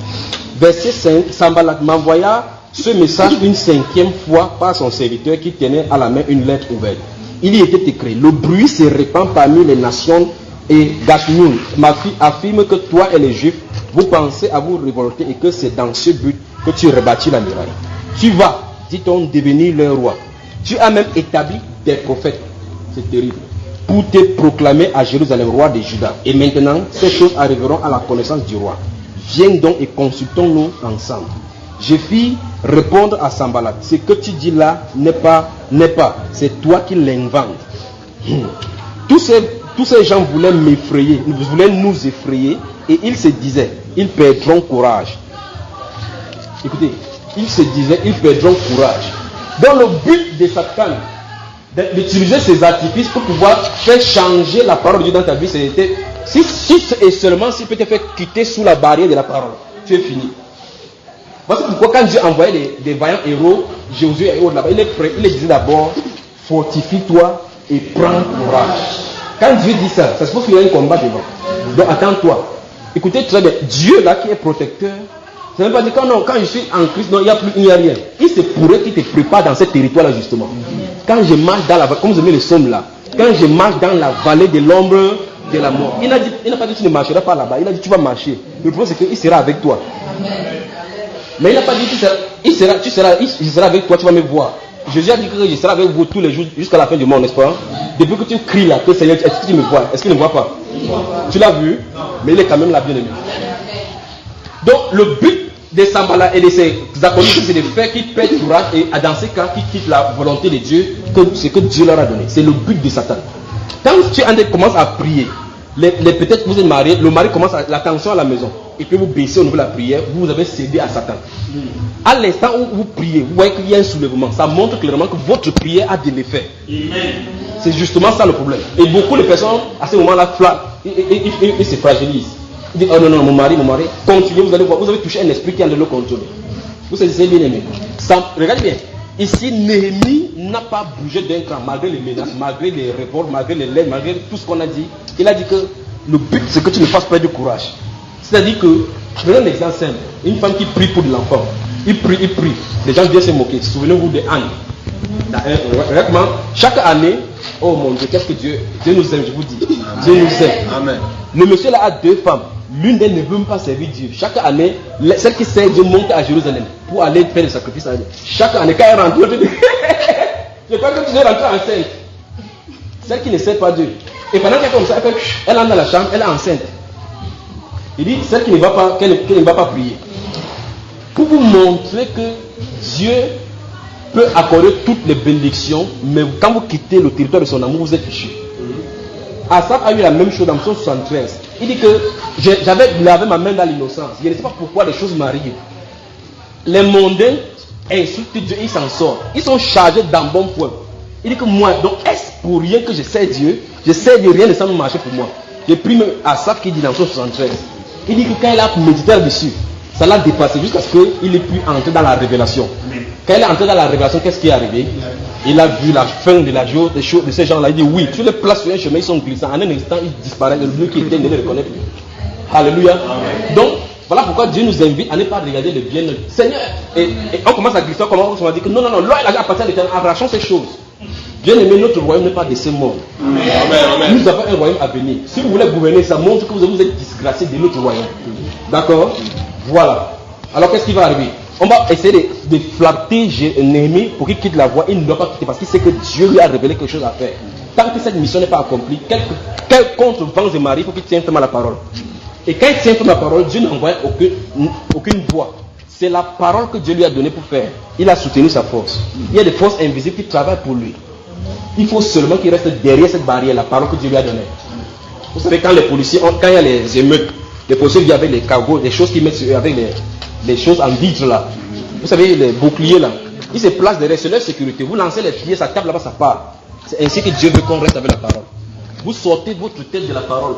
Verset 5, Sambalat m'envoya ce message une 5e fois par son serviteur qui tenait à la main une lettre ouverte. Il y était écrit, le bruit se répand parmi les nations et Gashnoun, ma fille, affirme que toi et les Juifs, vous pensez à vous révolter et que c'est dans ce but que tu rebâtis la muraille. Tu vas, dit-on, devenir leur roi. Tu as même établi des prophètes. C'est terrible. Pour te proclamer à Jérusalem roi de Juda. Et maintenant, ces choses arriveront à la connaissance du roi. Viens donc et consultons-nous ensemble. Je fis répondre à Sambalat. Ce que tu dis là n'est pas. C'est toi qui l'inventes. Tous ces gens voulaient m'effrayer, voulaient nous effrayer. Et ils se disaient, ils perdront courage. Écoutez, ils se disaient, ils perdront courage. Dans le but de Satan, d'utiliser ces artifices pour pouvoir faire changer la parole de Dieu dans ta vie, c'était si et seulement s'il peut te faire quitter sous la barrière de la parole, tu es fini. Voici pourquoi quand Dieu envoyait des vaillants héros, Josué et autres là-bas, il les disait d'abord, fortifie-toi et prends courage. Quand Dieu dit ça, ça se peut qu'il y ait un combat devant. Donc attends-toi. Écoutez très bien, Dieu là qui est protecteur, ça ne veut pas dire quand je suis en Christ, non, il n'y a rien. Il se pourrait qu'il te prépare dans ce territoire-là justement. Quand je marche dans la vallée, comme vous aimez le somme là, quand je marche dans la vallée de l'ombre de la mort, il n'a pas dit que tu ne marcheras pas là-bas, il a dit tu vas marcher. Le problème c'est qu'il sera avec toi. Mais il n'a pas dit que il sera avec toi, tu vas me voir. Jésus a dit que je serai avec vous tous les jours jusqu'à la fin du monde, n'est-ce pas? Depuis que tu cries là, que Seigneur, est-ce que tu me vois? Est-ce qu'il ne me voit pas? Tu l'as vu? Mais il est quand même là, bien aimé. Donc le but de Sambalat et de ses acolytes, c'est de faire qu'ils perdent courage et dans ces cas, qu'ils quittent la volonté de Dieu, ce que Dieu leur a donné. C'est le but de Satan. Quand tu commences à prier, peut-être vous êtes marié, le mari commence la tension à la maison, et puis vous baissez au niveau de la prière, vous avez cédé à Satan. À l'instant où vous priez, vous voyez qu'il y a un soulèvement. Ça montre clairement que votre prière a de l'effet. C'est justement ça le problème. Et beaucoup de personnes, à ce moment-là, ils se fragilisent. Ils disent, oh non, mon mari, continuez, vous allez voir, vous avez touché un esprit qui a de le contrôler. Vous savez, c'est bien aimé. Regardez bien. Ici, Néhémie n'a pas bougé d'un cran, malgré les menaces, malgré les révoltes, malgré les lettres, malgré tout ce qu'on a dit. Il a dit que le but, c'est que tu ne fasses pas de courage. C'est-à-dire que, je vais donner un exemple simple. Une femme qui prie pour de l'enfant. Il prie. Les gens viennent se moquer. Souvenez-vous de Anne. Réellement, chaque année, oh mon Dieu, qu'est-ce que Dieu nous aime, je vous dis. Dieu nous aime. Amen. Le monsieur là a 2 femmes. L'une d'elles ne veut même pas servir Dieu. Chaque année, celle qui sert Dieu monte à Jérusalem pour aller faire des sacrifices à Dieu. Chaque année, quand elle rentre, je crois que tu es rentrée enceinte. Celle qui ne sert pas Dieu. Et pendant qu'elle est comme ça, elle entre dans la chambre, elle est enceinte. Il dit, celle qui ne va pas, qu'elle ne va pas prier. Pour vous montrer que Dieu peut accorder toutes les bénédictions, mais quand vous quittez le territoire de son amour, vous êtes fichu. Asaph a eu la même chose dans Psaume 73. Il dit que j'avais lavé ma main dans l'innocence. Je ne sais pas pourquoi les choses m'arrivent. Les mondains insultent Dieu, ils s'en sortent. Ils sont chargés d'un bon point. Il dit que moi, donc est-ce pour rien que je sais Dieu? Je sais Dieu, rien ne semble marcher pour moi. J'ai pris même Asaph qui dit dans Psaume 73. Il dit que quand il a médité là-dessus, ça l'a dépassé jusqu'à ce qu'il ait pu entrer dans la révélation. Quand il est entré dans la révélation, qu'est-ce qui est arrivé? Il a vu la fin de la jour, des choses de ces gens-là. Il dit oui, tu les places sur un chemin, ils sont glissants. En un instant, ils disparaissent. Le Dieu qui était, ne les reconnaît plus. Alléluia. Amen. Donc, voilà pourquoi Dieu nous invite à ne pas regarder le bien. Seigneur, et on commence à glisser, on va dire que non, l'or appartient à l'Éternel, arrachons ces choses. Bien aimé, notre royaume n'est pas de ce monde. Amen. Nous avons un royaume à venir. Si vous voulez gouverner, ça montre que vous êtes disgracié de notre royaume. D'accord? Voilà. Alors qu'est-ce qui va arriver? On va essayer de flatter Néhémie pour qu'il quitte la voie. Il ne doit pas quitter parce qu'il sait que Dieu lui a révélé quelque chose à faire. Tant que cette mission n'est pas accomplie, quel contre vents et marées, il faut qu'il tienne ferme à la parole. Et quand il tient ferme à la parole, Dieu n'envoie aucune voix. C'est la parole que Dieu lui a donnée pour faire. Il a soutenu sa force. Il y a des forces invisibles qui travaillent pour lui. Il faut seulement qu'il reste derrière cette barrière, la parole que Dieu lui a donnée. Vous savez, quand les policiers, quand il y a les émeutes, les policiers viennent avec les cargos, des choses qu'ils mettent avec les choses en vitre là. Vous savez, les boucliers là. Ils se placent derrière, c'est leur sécurité. Vous lancez les pieds, ça tape là-bas, ça part. C'est ainsi que Dieu veut qu'on reste avec la parole. Vous sortez votre tête de la parole.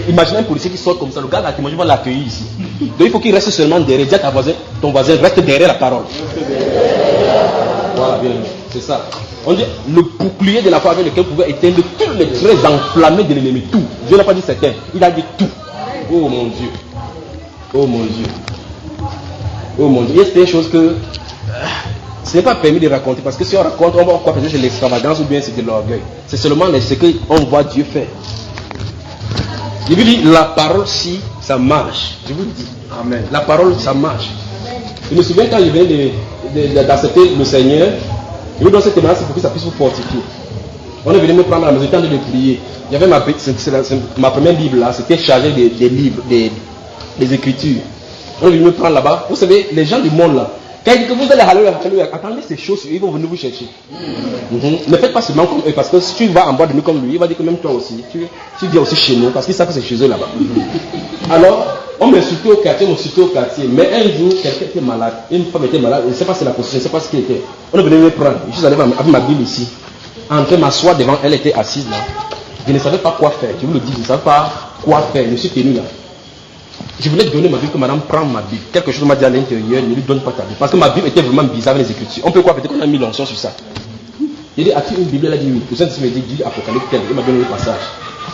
Imaginez un policier qui sort comme ça, le gars là, va l'accueillir ici. Donc il faut qu'il reste seulement derrière. Dis à ton voisin, reste derrière la parole. Voilà, bien, c'est ça. On dit le bouclier de la foi avec lequel vous pouvez éteindre tous les traits enflammés de l'ennemi. Tout. Dieu n'a pas dit certains, il a dit tout. Oh mon Dieu. Oh mon Dieu. Oh mon Dieu. C'est une chose que ce n'est pas permis de raconter parce que si on raconte, on va croire que c'est l'extravagance ou bien c'est de l'orgueil. C'est seulement ce qu'on voit Dieu faire. Je vous dis, la parole, si ça marche, je vous le dis. Amen. La parole, ça marche. Je me souviens quand je venais d'accepter le Seigneur, je vous donne cette témoignage pour que ça puisse vous fortifier. On est venu me prendre à la maison, temps de prier. Il y avait ma première Bible là, c'était chargé des livres, des Écritures. On est venu me prendre là-bas. Vous savez, les gens du monde là, quand ils disent que vous allez alléluia, attendez ces choses, ils vont venir vous chercher. Ne faites pas seulement comme eux, parce que si tu vas en bas de nous comme lui, il va dire que même toi aussi, tu viens aussi chez nous, parce qu'ils savent que c'est chez eux là-bas. Alors, on m'insultait au quartier, mais un jour, quelqu'un était malade, une femme était malade, je ne sais pas si c'est la position, je ne sais pas ce qu'il était. On est venu me prendre, je suis allé avec ma Bible ici, en train de m'asseoir devant elle, était assise là. Je ne savais pas quoi faire, je vous le dis, je ne savais pas quoi faire, je me suis tenu là. Je voulais donner ma Bible, que madame prend ma Bible. Quelque chose m'a dit à l'intérieur, ne lui donne pas ta Bible. Parce que ma Bible était vraiment bizarre avec les Écritures. On peut croire peut-être qu'on a mis l'onction sur ça. Il dit, as-tu une Bible? Elle a dit oui. Le Saint-Esprit m'a dit, Apocalypse tel. Il m'a donné le passage.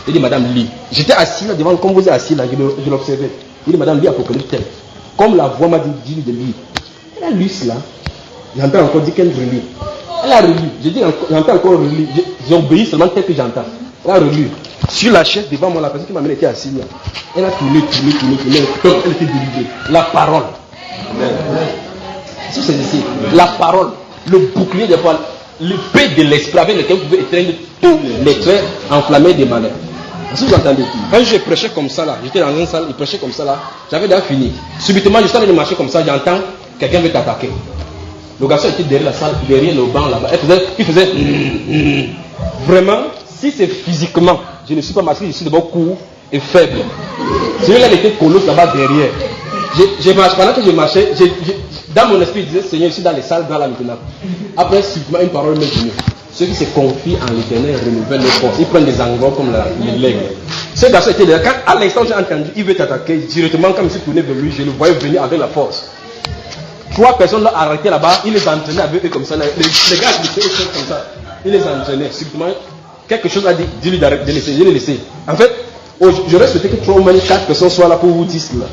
Il dit, madame, lis. J'étais assis là devant, comme vous êtes assis là, je l'observais. Il dit, madame, lis Apocalypse tel. Comme la voix m'a dit, dis-lui de lire. Elle a lu cela. J'entends encore dire qu'elle relit. Elle a relu. J'ai dit, j'entends encore relire. J'ai obéi seulement tel que j'entends. Elle a relu. Sur la chaise devant moi, la personne qui m'a amené était assise là. Elle a tourné. Donc elle était délivrée. La parole. Si c'est ici, la parole, le bouclier de poils, l'épée de l'esprit avec lequel vous pouvez éteindre tous les traits enflammés des malheurs. Si vous entendez, quand je prêchais comme ça là, j'étais dans une salle, il prêchait comme ça là, j'avais déjà fini. Subitement, je suis en train de marcher comme ça, j'entends quelqu'un veut t'attaquer. Le garçon était derrière la salle, derrière le banc là-bas. Il faisait vraiment. Si c'est physiquement, je ne suis pas masqué, je suis d'abord court et faible. Celui-là, il était colosse là-bas derrière. Pendant que je marchais, dans mon esprit, je disais, Seigneur, je suis dans les salles dans la maintenant. Après, subitement, une parole m'est venue. Ceux qui se confient en l'Éternel renouvellent leur force. Ils prennent des engrais comme l'aigle. Ce garçon était là. Quand à l'instant j'ai entendu, il veut t'attaquer, directement, quand je suis tourné vers lui, je le voyais venir avec la force. 3 personnes l'ont arrêté là-bas, il les entraînait avec eux comme ça. Les gars, ils étaient comme ça. Il les entraînait. Subitement, quelque chose a dit, dis-lui d'arrêter, de laisser, je l'ai laissé. En fait, j'aurais souhaité que 3 ou même 4 personnes soient là pour vous dire cela.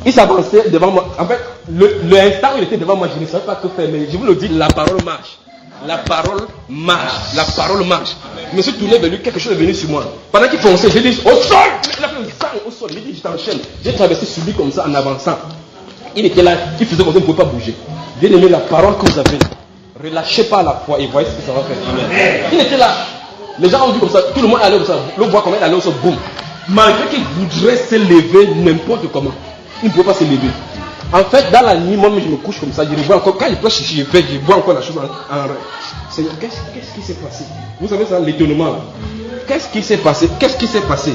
Il s'avançait devant moi. En fait, l'instant où il était devant moi, je ne savais pas que faire, mais je vous le dis, la parole marche. La parole marche. La parole marche. Je me suis tourné vers lui, quelque chose est venu sur moi. Pendant qu'il fonçait, j'ai dit, au sol! Il a fait un sang au sol. Il dit, je t'enchaîne. J'ai traversé sur lui comme ça en avançant. Il était là, il faisait comme ça, il ne pouvait pas bouger. Bien aimé, la parole que vous avez, relâchez pas la foi et voyez ce que ça va faire. Amen. Il était là. Les gens ont dit comme ça, tout le monde allait comme ça. Le voit comment il allait au sol, boum. Malgré qu'il voudrait se lever n'importe comment, il ne pouvait pas se lever. En fait, dans la nuit, moi je me couche comme ça, je revois encore. Quand il prêche ici, je vois encore la chose en rêve. Seigneur, qu'est-ce qui s'est passé? Vous savez ça, l'étonnement là. Qu'est-ce qui s'est passé? Qu'est-ce qui s'est passé?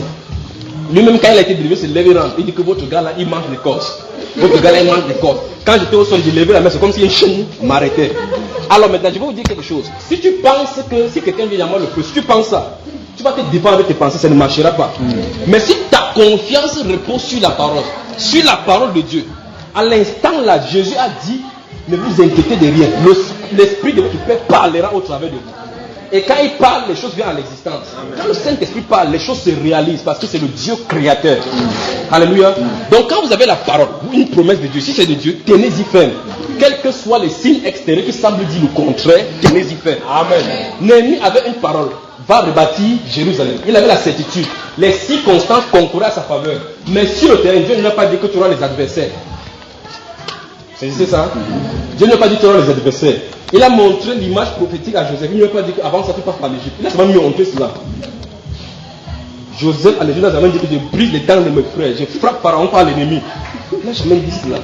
Lui-même, quand il a été délivré, c'est levé rentre. Il dit que votre gars là, il mange l'écorce. Votre gars là, il mange l'écorce. Quand j'étais au sol, j'ai levé la main, c'est comme si un chien m'arrêtait. Alors maintenant, je vais vous dire quelque chose. Si tu penses que si quelqu'un vient à moi le feu, si tu penses ça, tu vas te défendre avec tes pensées, ça ne marchera pas. Mais si ta confiance repose sur la parole de Dieu, à l'instant là, Jésus a dit, ne vous inquiétez de rien. l'Esprit de votre Père parlera au travers de vous. Et quand il parle, les choses viennent à l'existence. Quand le Saint-Esprit parle, les choses se réalisent parce que c'est le Dieu créateur. Alléluia. Donc quand vous avez la parole, une promesse de Dieu, si c'est de Dieu, tenez-y ferme. Quels que soient les signes extérieurs qui semblent dire le contraire, tenez-y ferme. Amen. Néhémie avait une parole, va rebâtir Jérusalem. Il avait la certitude. Les circonstances concouraient à sa faveur. Mais sur le terrain, Dieu ne lui a pas dit que tu auras les adversaires. C'est ça. Dieu ne lui a pas dit que tu auras les adversaires. Il a montré l'image prophétique à Joseph. Il ne lui a pas dit qu'avant ça tu passes par l'Égypte. Il a seulement montré cela. Joseph à l'Égypte n'a jamais dit que je brise les dents de mes frères. Je frappe Pharaon par l'ennemi. Il n'a jamais dit cela.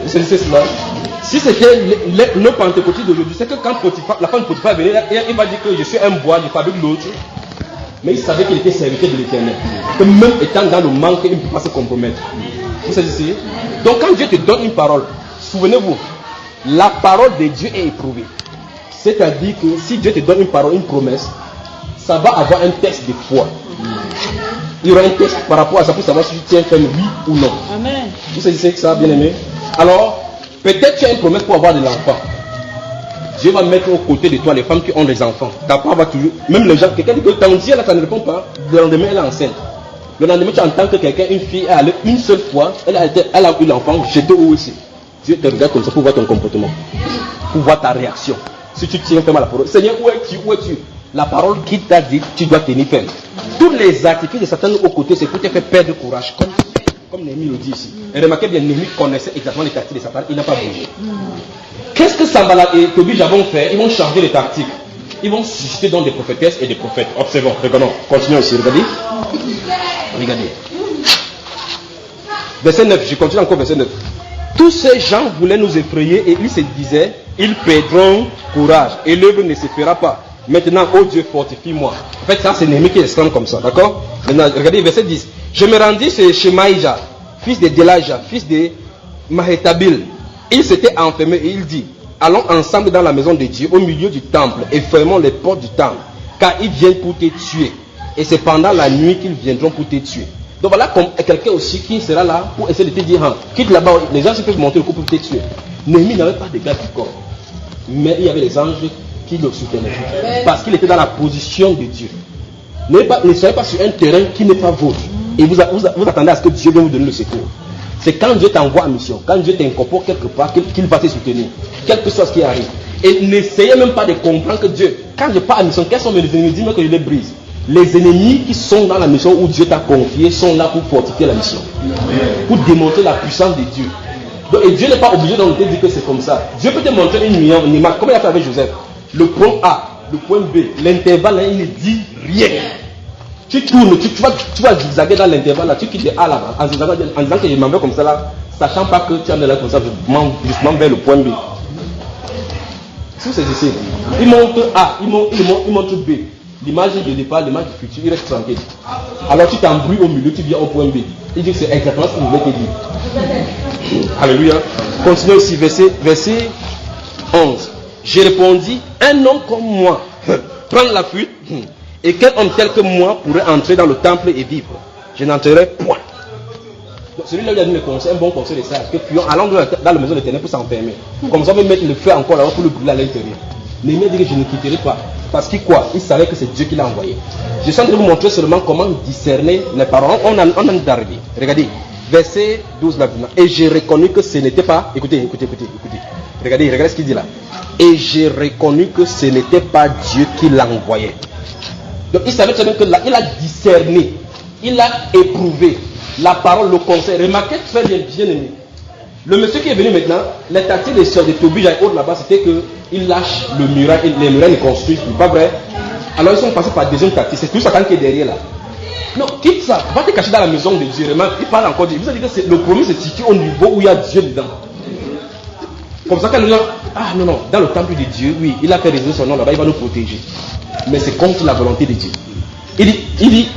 C'est cela. Si c'était le pentecôtiste d'aujourd'hui, c'est que quand Potiphar, la femme de Potiphar venait, il va dire que je suis un bois, je fabrique l'autre. Mais il savait qu'il était serviteur de l'Éternel. Que même étant dans le manque, il ne peut pas se compromettre. Vous savez ici? Donc quand Dieu te donne une parole, souvenez-vous, la parole de Dieu est éprouvée. C'est-à-dire que si Dieu te donne une parole, une promesse, ça va avoir un test de foi. Il y aura un test par rapport à ça pour savoir si tu tiens ferme, oui ou non. Amen. Vous savez que ça, bien aimé? Alors, peut-être tu as une promesse pour avoir de l'enfant. Dieu va mettre aux côtés de toi les femmes qui ont des enfants. Ta part va toujours, même les gens, quelqu'un dit que ton Dieu là, ça ne répond pas, le lendemain elle est enceinte. Le lendemain tu entends que quelqu'un, une fille, est allée une seule fois, elle a eu l'enfant, jetée au aussi. Dieu te regarde comme ça pour voir ton comportement, pour voir ta réaction. Si tu tiens ferme à la parole, Seigneur, où es-tu? La parole qui t'a dit, tu dois tenir ferme. Tous les artifices de Satan aux côtés, c'est pour te faire perdre courage, comme Néhémie le dit ici. Et remarquez bien, Néhémie connaissait exactement les tactiques de Satan, il n'a pas bougé. Qu'est-ce que Sanballat et Tobia vont faire? Ils vont changer les tactiques. Ils vont susciter donc des prophétesses et des prophètes. Observons, regardons, continuons ici, regardez. Regardez. Verset 9, je continue encore verset 9. Tous ces gens voulaient nous effrayer et ils se disaient, ils perdront courage et l'œuvre ne se fera pas. Maintenant, oh Dieu, fortifie-moi. En fait, ça c'est Néhémie qui exclame comme ça, d'accord? Maintenant, regardez verset 10. Je me rendis chez Maïja, fils de Delaja, fils de Mahétabil. Il s'était enfermé et il dit, allons ensemble dans la maison de Dieu, au milieu du temple, et fermons les portes du temple, car ils viennent pour te tuer. Et c'est pendant la nuit qu'ils viendront pour te tuer. Donc voilà quelqu'un aussi qui sera là pour essayer de te dire, quitte là-bas, les gens peuvent monter le coup pour te tuer. Néhémie n'avait pas de garde du corps, mais il y avait les anges qui le soutenaient, parce qu'il était dans la position de Dieu. Ne soyez pas sur un terrain qui n'est pas vôtre, et vous attendez à ce que Dieu vienne vous donner le secours. C'est quand Dieu t'envoie en mission, quand Dieu t'incorpore quelque part, qu'il va te soutenir, quel que soit ce qui arrive. Et n'essayez même pas de comprendre que Dieu, quand je pars en mission, quels sont mes ennemis? Dis-moi que je les brise. Les ennemis qui sont dans la mission où Dieu t'a confié sont là pour fortifier la mission, pour démontrer la puissance de Dieu. Donc, et Dieu n'est pas obligé de te dire que c'est comme ça. Dieu peut te montrer une image, comme il a fait avec Joseph. Le point A, le point B, l'intervalle, il ne dit rien. Tu tournes, tu vas zigzaguer dans l'intervalle là, tu quittes de A là-bas, en disant que je m'en vais comme ça là, sachant pas que tu en es là comme ça, je m'en justement vers le point B. Si c'est ici, il montre A, il montre B. L'image de départ, l'image du futur, il reste tranquille. Alors tu t'embrouilles au milieu, tu viens au point B. Il dit que c'est exactement ce qu'il voulait te dire. Alléluia. Continuons ici, verset 11. J'ai répondu, un homme comme moi prend la fuite, et quel homme tel que moi pourrait entrer dans le temple et vivre? Je n'entrerai point. Donc celui-là lui a donné le conseil, un bon conseil de ça, que allons dans la maison de l'Éternel pour s'enfermer. Comme ça on va mettre le feu encore là-bas pour le brûler à l'intérieur. Néhémie dit que je ne quitterai pas. Parce qu'il quoi? Il savait que c'est Dieu qui l'a envoyé. Je suis en train de vous montrer seulement comment discerner les paroles. On en est d'arriver. Regardez, verset 12 là. Et j'ai reconnu que ce n'était pas. Écoutez. Regardez ce qu'il dit là. Et j'ai reconnu que ce n'était pas Dieu qui l'a envoyé. Donc il savait très bien que là, il a discerné, il a éprouvé la parole, le conseil. Remarquez très bien aimé. Le monsieur qui est venu maintenant, les tactiques des sœurs de Tobia et autres là-bas, c'était qu'il lâche le muraille, et les murailles ne construisent plus, pas vrai? Alors ils sont passés par deuxième tactique, c'est tout Satan qui est derrière là. Non, quitte ça, va te cacher dans la maison de Dieu. Remarque, il parle encore de Dieu. Vous avez dit que le premier se situe au niveau où il y a Dieu dedans. Comme ça, quand les gens, non, dans le temple de Dieu, oui, il a fait résider son nom là-bas, il va nous protéger. Mais c'est contre la volonté de Dieu. Il dit,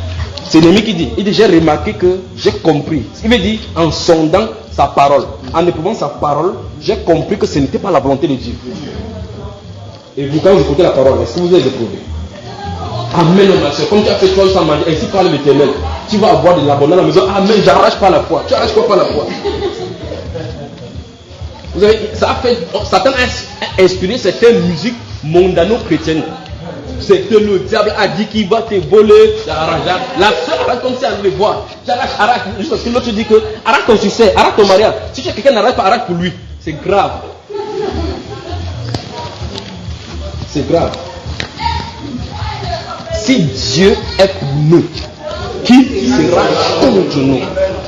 c'est l'ennemi qui dit, j'ai remarqué que j'ai compris. Il veut dire, en sondant sa parole, en éprouvant sa parole, j'ai compris que ce n'était pas la volonté de Dieu. Et vous, quand vous écoutez la parole, est-ce que vous avez éprouvé? Amen, ma soeur. Comme tu as fait toi sans manger, ainsi parle l'Éternel. Tu vas avoir de l'abondance à la maison. Amen, j'arrache pas la foi. Tu arraches quoi pas la foi? Vous savez, Satan a inspiré certaines musiques mondano-chrétiennes. C'est que le diable a dit qu'il va te voler. La soeur arrête comme si elle voulait voir. Arrête, juste parce que l'autre dit que arrête ton succès, arrête ton mariage. Si tu as quelqu'un n'arrête pas, arrête pour lui. C'est grave. C'est grave. Si Dieu est pour nous, qui sera contre nous?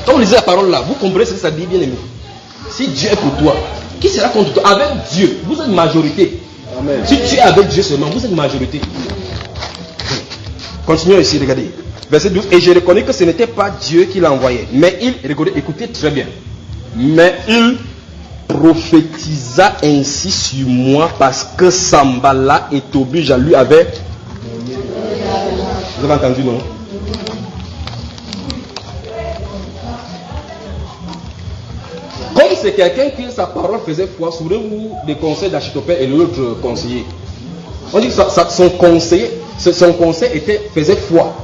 Quand vous lisez la parole là, vous comprenez ce que ça dit, bien aimé. Si Dieu est pour toi, qui sera contre toi? Avec Dieu, vous êtes majorité. Amen. Si tu es avec Dieu seulement, vous êtes majorité. Continuons ici, regardez. Verset 12. Et je reconnais que ce n'était pas Dieu qui l'a envoyé. Mais regardez, écoutez très bien. Mais il prophétisa ainsi sur moi parce que Sambala et Tobija lui avaient. Vous avez entendu, non? Comme c'est quelqu'un qui sa parole faisait foi, souvenez-vous des conseils d'Achitopel et l'autre conseiller. On dit que son conseil faisait foi.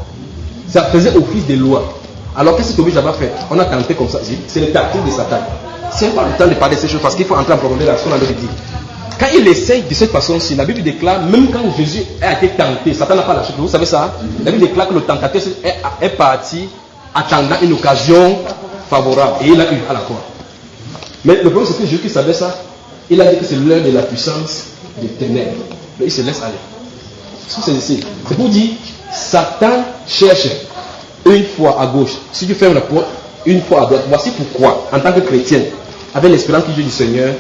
Ça faisait office de loi. Alors qu'est-ce que Tobija va faire? On a tenté comme ça. C'est le tactique de Satan. C'est pas le temps de parler de ces choses parce qu'il faut entrer en profondeur dans ce qu'on avait dit. Quand il essaye de cette façon-ci, la Bible déclare, même quand Jésus a été tenté, Satan n'a pas lâché. Vous savez ça? La Bible déclare que le tentateur est parti attendant une occasion favorable. Et il a eu à la croix. Mais le problème c'est que Jésus qui savait ça, il a dit que c'est l'heure de la puissance des ténèbres. Mais il se laisse aller. C'est pour dire, Satan cherche une fois à gauche. Si tu fermes la porte, une fois à droite. Voici pourquoi, en tant que chrétien, avec l'espérance qui vient du Seigneur,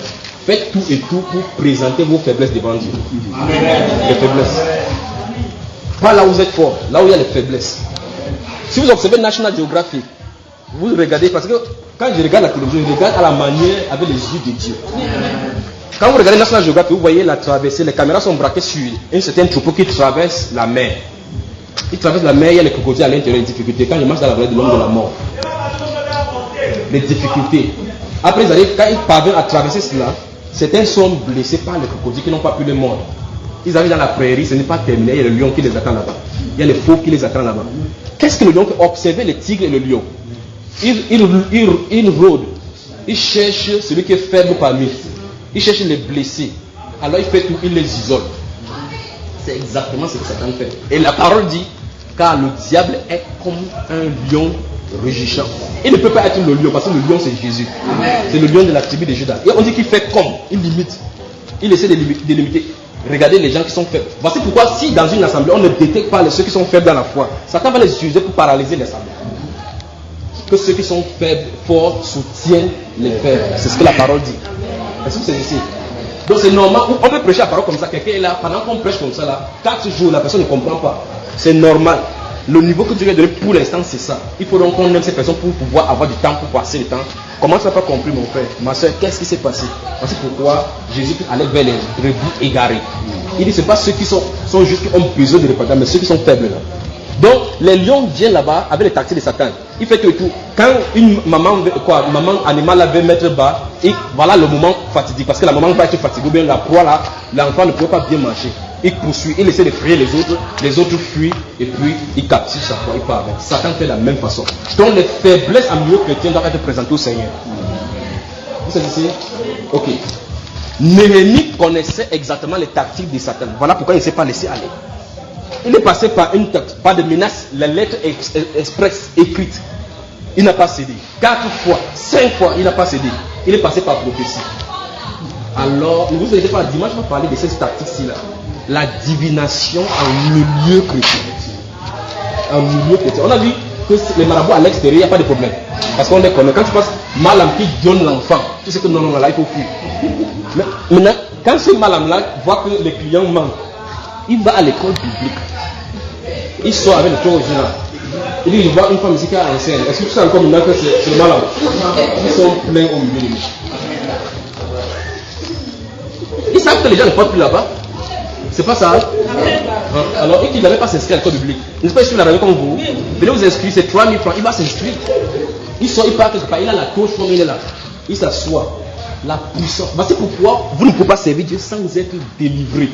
faites tout et tout pour présenter vos faiblesses devant Dieu. Les faiblesses. Pas là où vous êtes fort, là où il y a les faiblesses. Si vous observez National Geographic, vous regardez, parce que quand je regarde la télévision, je regarde à la manière avec les yeux de Dieu. Quand vous regardez National Geographic, vous voyez la traversée, les caméras sont braquées sur un certain troupeau qui traverse la mer. Il traverse la mer, il y a les crocodiles à l'intérieur, les difficultés. Quand il marche dans la vallée de l'homme de la mort, les difficultés. Après, quand ils parviennent à traverser cela, certains sont blessés par les crocodiles qui n'ont pas pu les mordre. Ils arrivent dans la prairie, ce n'est pas terminé, il y a le lion qui les attend là-bas. Il y a les fauves qui les attendent là-bas. Qu'est-ce que le lion fait? Observez les tigres et le lion. Il rôde. Il cherche celui qui est faible parmi eux. Il cherche les blessés. Alors il fait tout, il les isole. C'est exactement ce que Satan fait. Et la parole dit, car le diable est comme un lion rugissant. Il ne peut pas être le lion parce que le lion c'est Jésus. C'est le lion de la tribu de Judas. Et on dit qu'il fait comme, il limite. Il essaie de limiter. Regardez les gens qui sont faibles. Voici pourquoi si dans une assemblée on ne détecte pas ceux qui sont faibles dans la foi, Satan va les utiliser pour paralyser l'assemblée. Que ceux qui sont faibles, forts, soutiennent les faibles. C'est ce que la parole dit. Est-ce que c'est ici? Donc c'est normal. On peut prêcher la parole comme ça. Quelqu'un est là, pendant qu'on prêche comme ça là, 4 jours, la personne ne comprend pas. C'est normal. Le niveau que Dieu lui a donné pour l'instant, c'est ça. Il faut donc qu'on aime ces personnes pour pouvoir avoir du temps, pour passer le temps. Comment tu n'as pas compris, mon frère? Ma soeur, qu'est-ce qui s'est passé? Voici pourquoi Jésus allait vers les rebus égarés. Il dit, ce n'est pas ceux qui sont juste qui ont besoin de repentir, mais ceux qui sont faibles là. Donc, les lions viennent là-bas avec les tactiques de Satan. Il fait tout et tout. Quand une maman animale veut mettre bas, et voilà le moment fatidique. Parce que la maman va être fatiguée, ou bien la proie là, l'enfant ne peut pas bien marcher. Il poursuit, il essaie de frayer les autres fuient, et puis il capture sa proie, il part avec. Satan fait de la même façon. Donc, les faiblesses en milieu chrétien doivent être présentées au Seigneur. Vous savez ici? Ok. Néhémie connaissait exactement les tactiques de Satan. Voilà pourquoi il ne s'est pas laissé aller. Il est passé par des menaces, les lettres express écrites. Il n'a pas cédé. 4 fois, 5 fois, il n'a pas cédé. Il est passé par prophétie. Alors, ne vous inquiétez pas, dimanche, on va parler de cette tactique-ci là. La divination en milieu chrétien. En milieu chrétien. On a vu que les marabouts à l'extérieur, il n'y a pas de problème. Parce qu'on les connaît. Quand tu passes Malam qui donne l'enfant, tu sais que non, là, il faut fuir. Mais maintenant, quand ce Malam-là voit que les clients manquent, il va à l'école publique. Il sort avec le taux original. Il dit, je vois une femme ici qui a un scène. Est-ce que tu sais encore maintenant que c'est le Malam? Ils sont pleins au milieu de lui. Ils savent que les gens ne portent plus là-bas. C'est pas ça. Alors, et qu'il n'avait pas s'inscrit à l'école publique. N'est-ce pas, je suis la radio comme vous. Venez vous inscrire, c'est 3000 francs. Il va s'inscrire. Il sort, il part quelque part. Il a la touche comme il est là. Il s'assoit. La puissance. Voici pourquoi vous ne pouvez pas servir Dieu sans être délivré.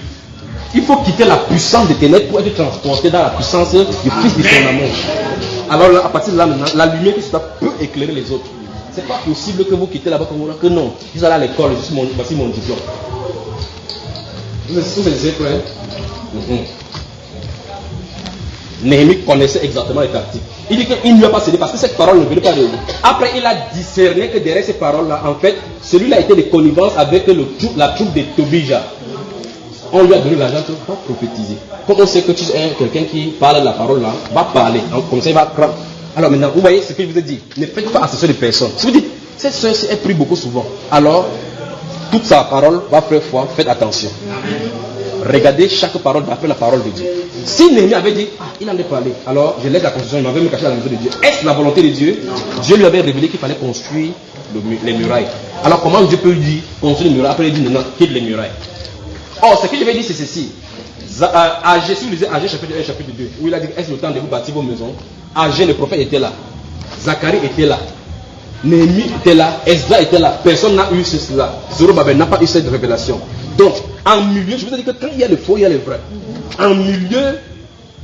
Il faut quitter la puissance des ténèbres pour être transporté dans la puissance du Fils de son amour. Alors là, à partir de là maintenant, la lumière qui se peut éclairer les autres. C'est pas possible que vous quittez là-bas comme que non. Vous allez à l'école, voici mon diplôme. Vous êtes prêts? Néhémie connaissait exactement les tactiques. Il dit qu'il ne lui a pas cédé parce que cette parole ne venait pas de lui. Après, il a discerné que derrière ces paroles-là, en fait, celui-là était de connivence avec la troupe de Tobija. On lui a donné l'argent pour prophétiser. Quand on sait que tu es quelqu'un qui parle de la parole là, va parler. Comme ça, il va prendre. Alors maintenant, vous voyez ce que je vous ai dit. Ne faites pas associer de personnes. Si vous dites, cette soeur elle prie beaucoup souvent, alors toute sa parole va faire foi. Faites attention. Regardez chaque parole d'après la parole de Dieu. Si Néhémie avait dit, il en est parlé, alors je laisse la construction, il m'avait me caché à la maison de Dieu. Est-ce la volonté de Dieu? Dieu lui avait révélé qu'il fallait construire les murailles. Alors comment Dieu peut lui dire construire les murailles? Après il dit non, quitte les murailles. Or, ce que je vais dire, c'est ceci. Agé, si vous lisez Agé chapitre 1, chapitre 2, où il a dit, est-ce le temps de vous bâtir vos maisons? Agé, le prophète, était là. Zacharie était là. Néhémie était là. Esdras était là. Personne n'a eu cela. Zorobabel n'a pas eu cette révélation. Donc, en milieu, je vous ai dit que quand il y a le faux, il y a le vrai. En milieu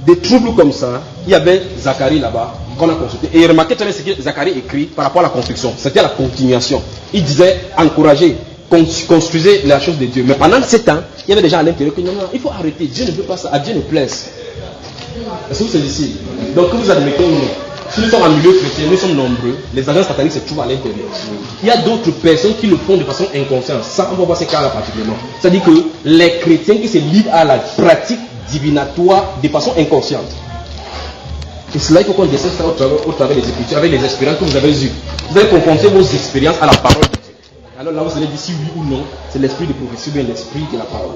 des troubles comme ça, il y avait Zacharie là-bas, qu'on a consulté. Et remarquez très bien ce que Zacharie écrit par rapport à la construction. C'était la continuation. Il disait, encouragez, construisez la chose de Dieu. Mais pendant 7 ans, il y avait des gens à l'intérieur qui disaient, non, il faut arrêter. Dieu ne veut pas ça. À Dieu ne plaise. Est-ce que vous êtes ici? Donc, vous admettez ou non? Si nous sommes en milieu chrétien, nous sommes nombreux, les agents sataniques se trouvent à l'intérieur. Il y a d'autres personnes qui le font de façon inconsciente. Ça, on va voir ces cas-là particulièrement. C'est-à-dire que les chrétiens qui se livrent à la pratique divinatoire de façon inconsciente. Et cela, il faut qu'on décide ça au travers des Écritures, avec les expériences que vous avez eues. Vous allez confronter vos expériences à la parole de Dieu. Alors là, vous allez dire si oui ou non, c'est l'esprit de prophétie ou bien l'esprit de la parole.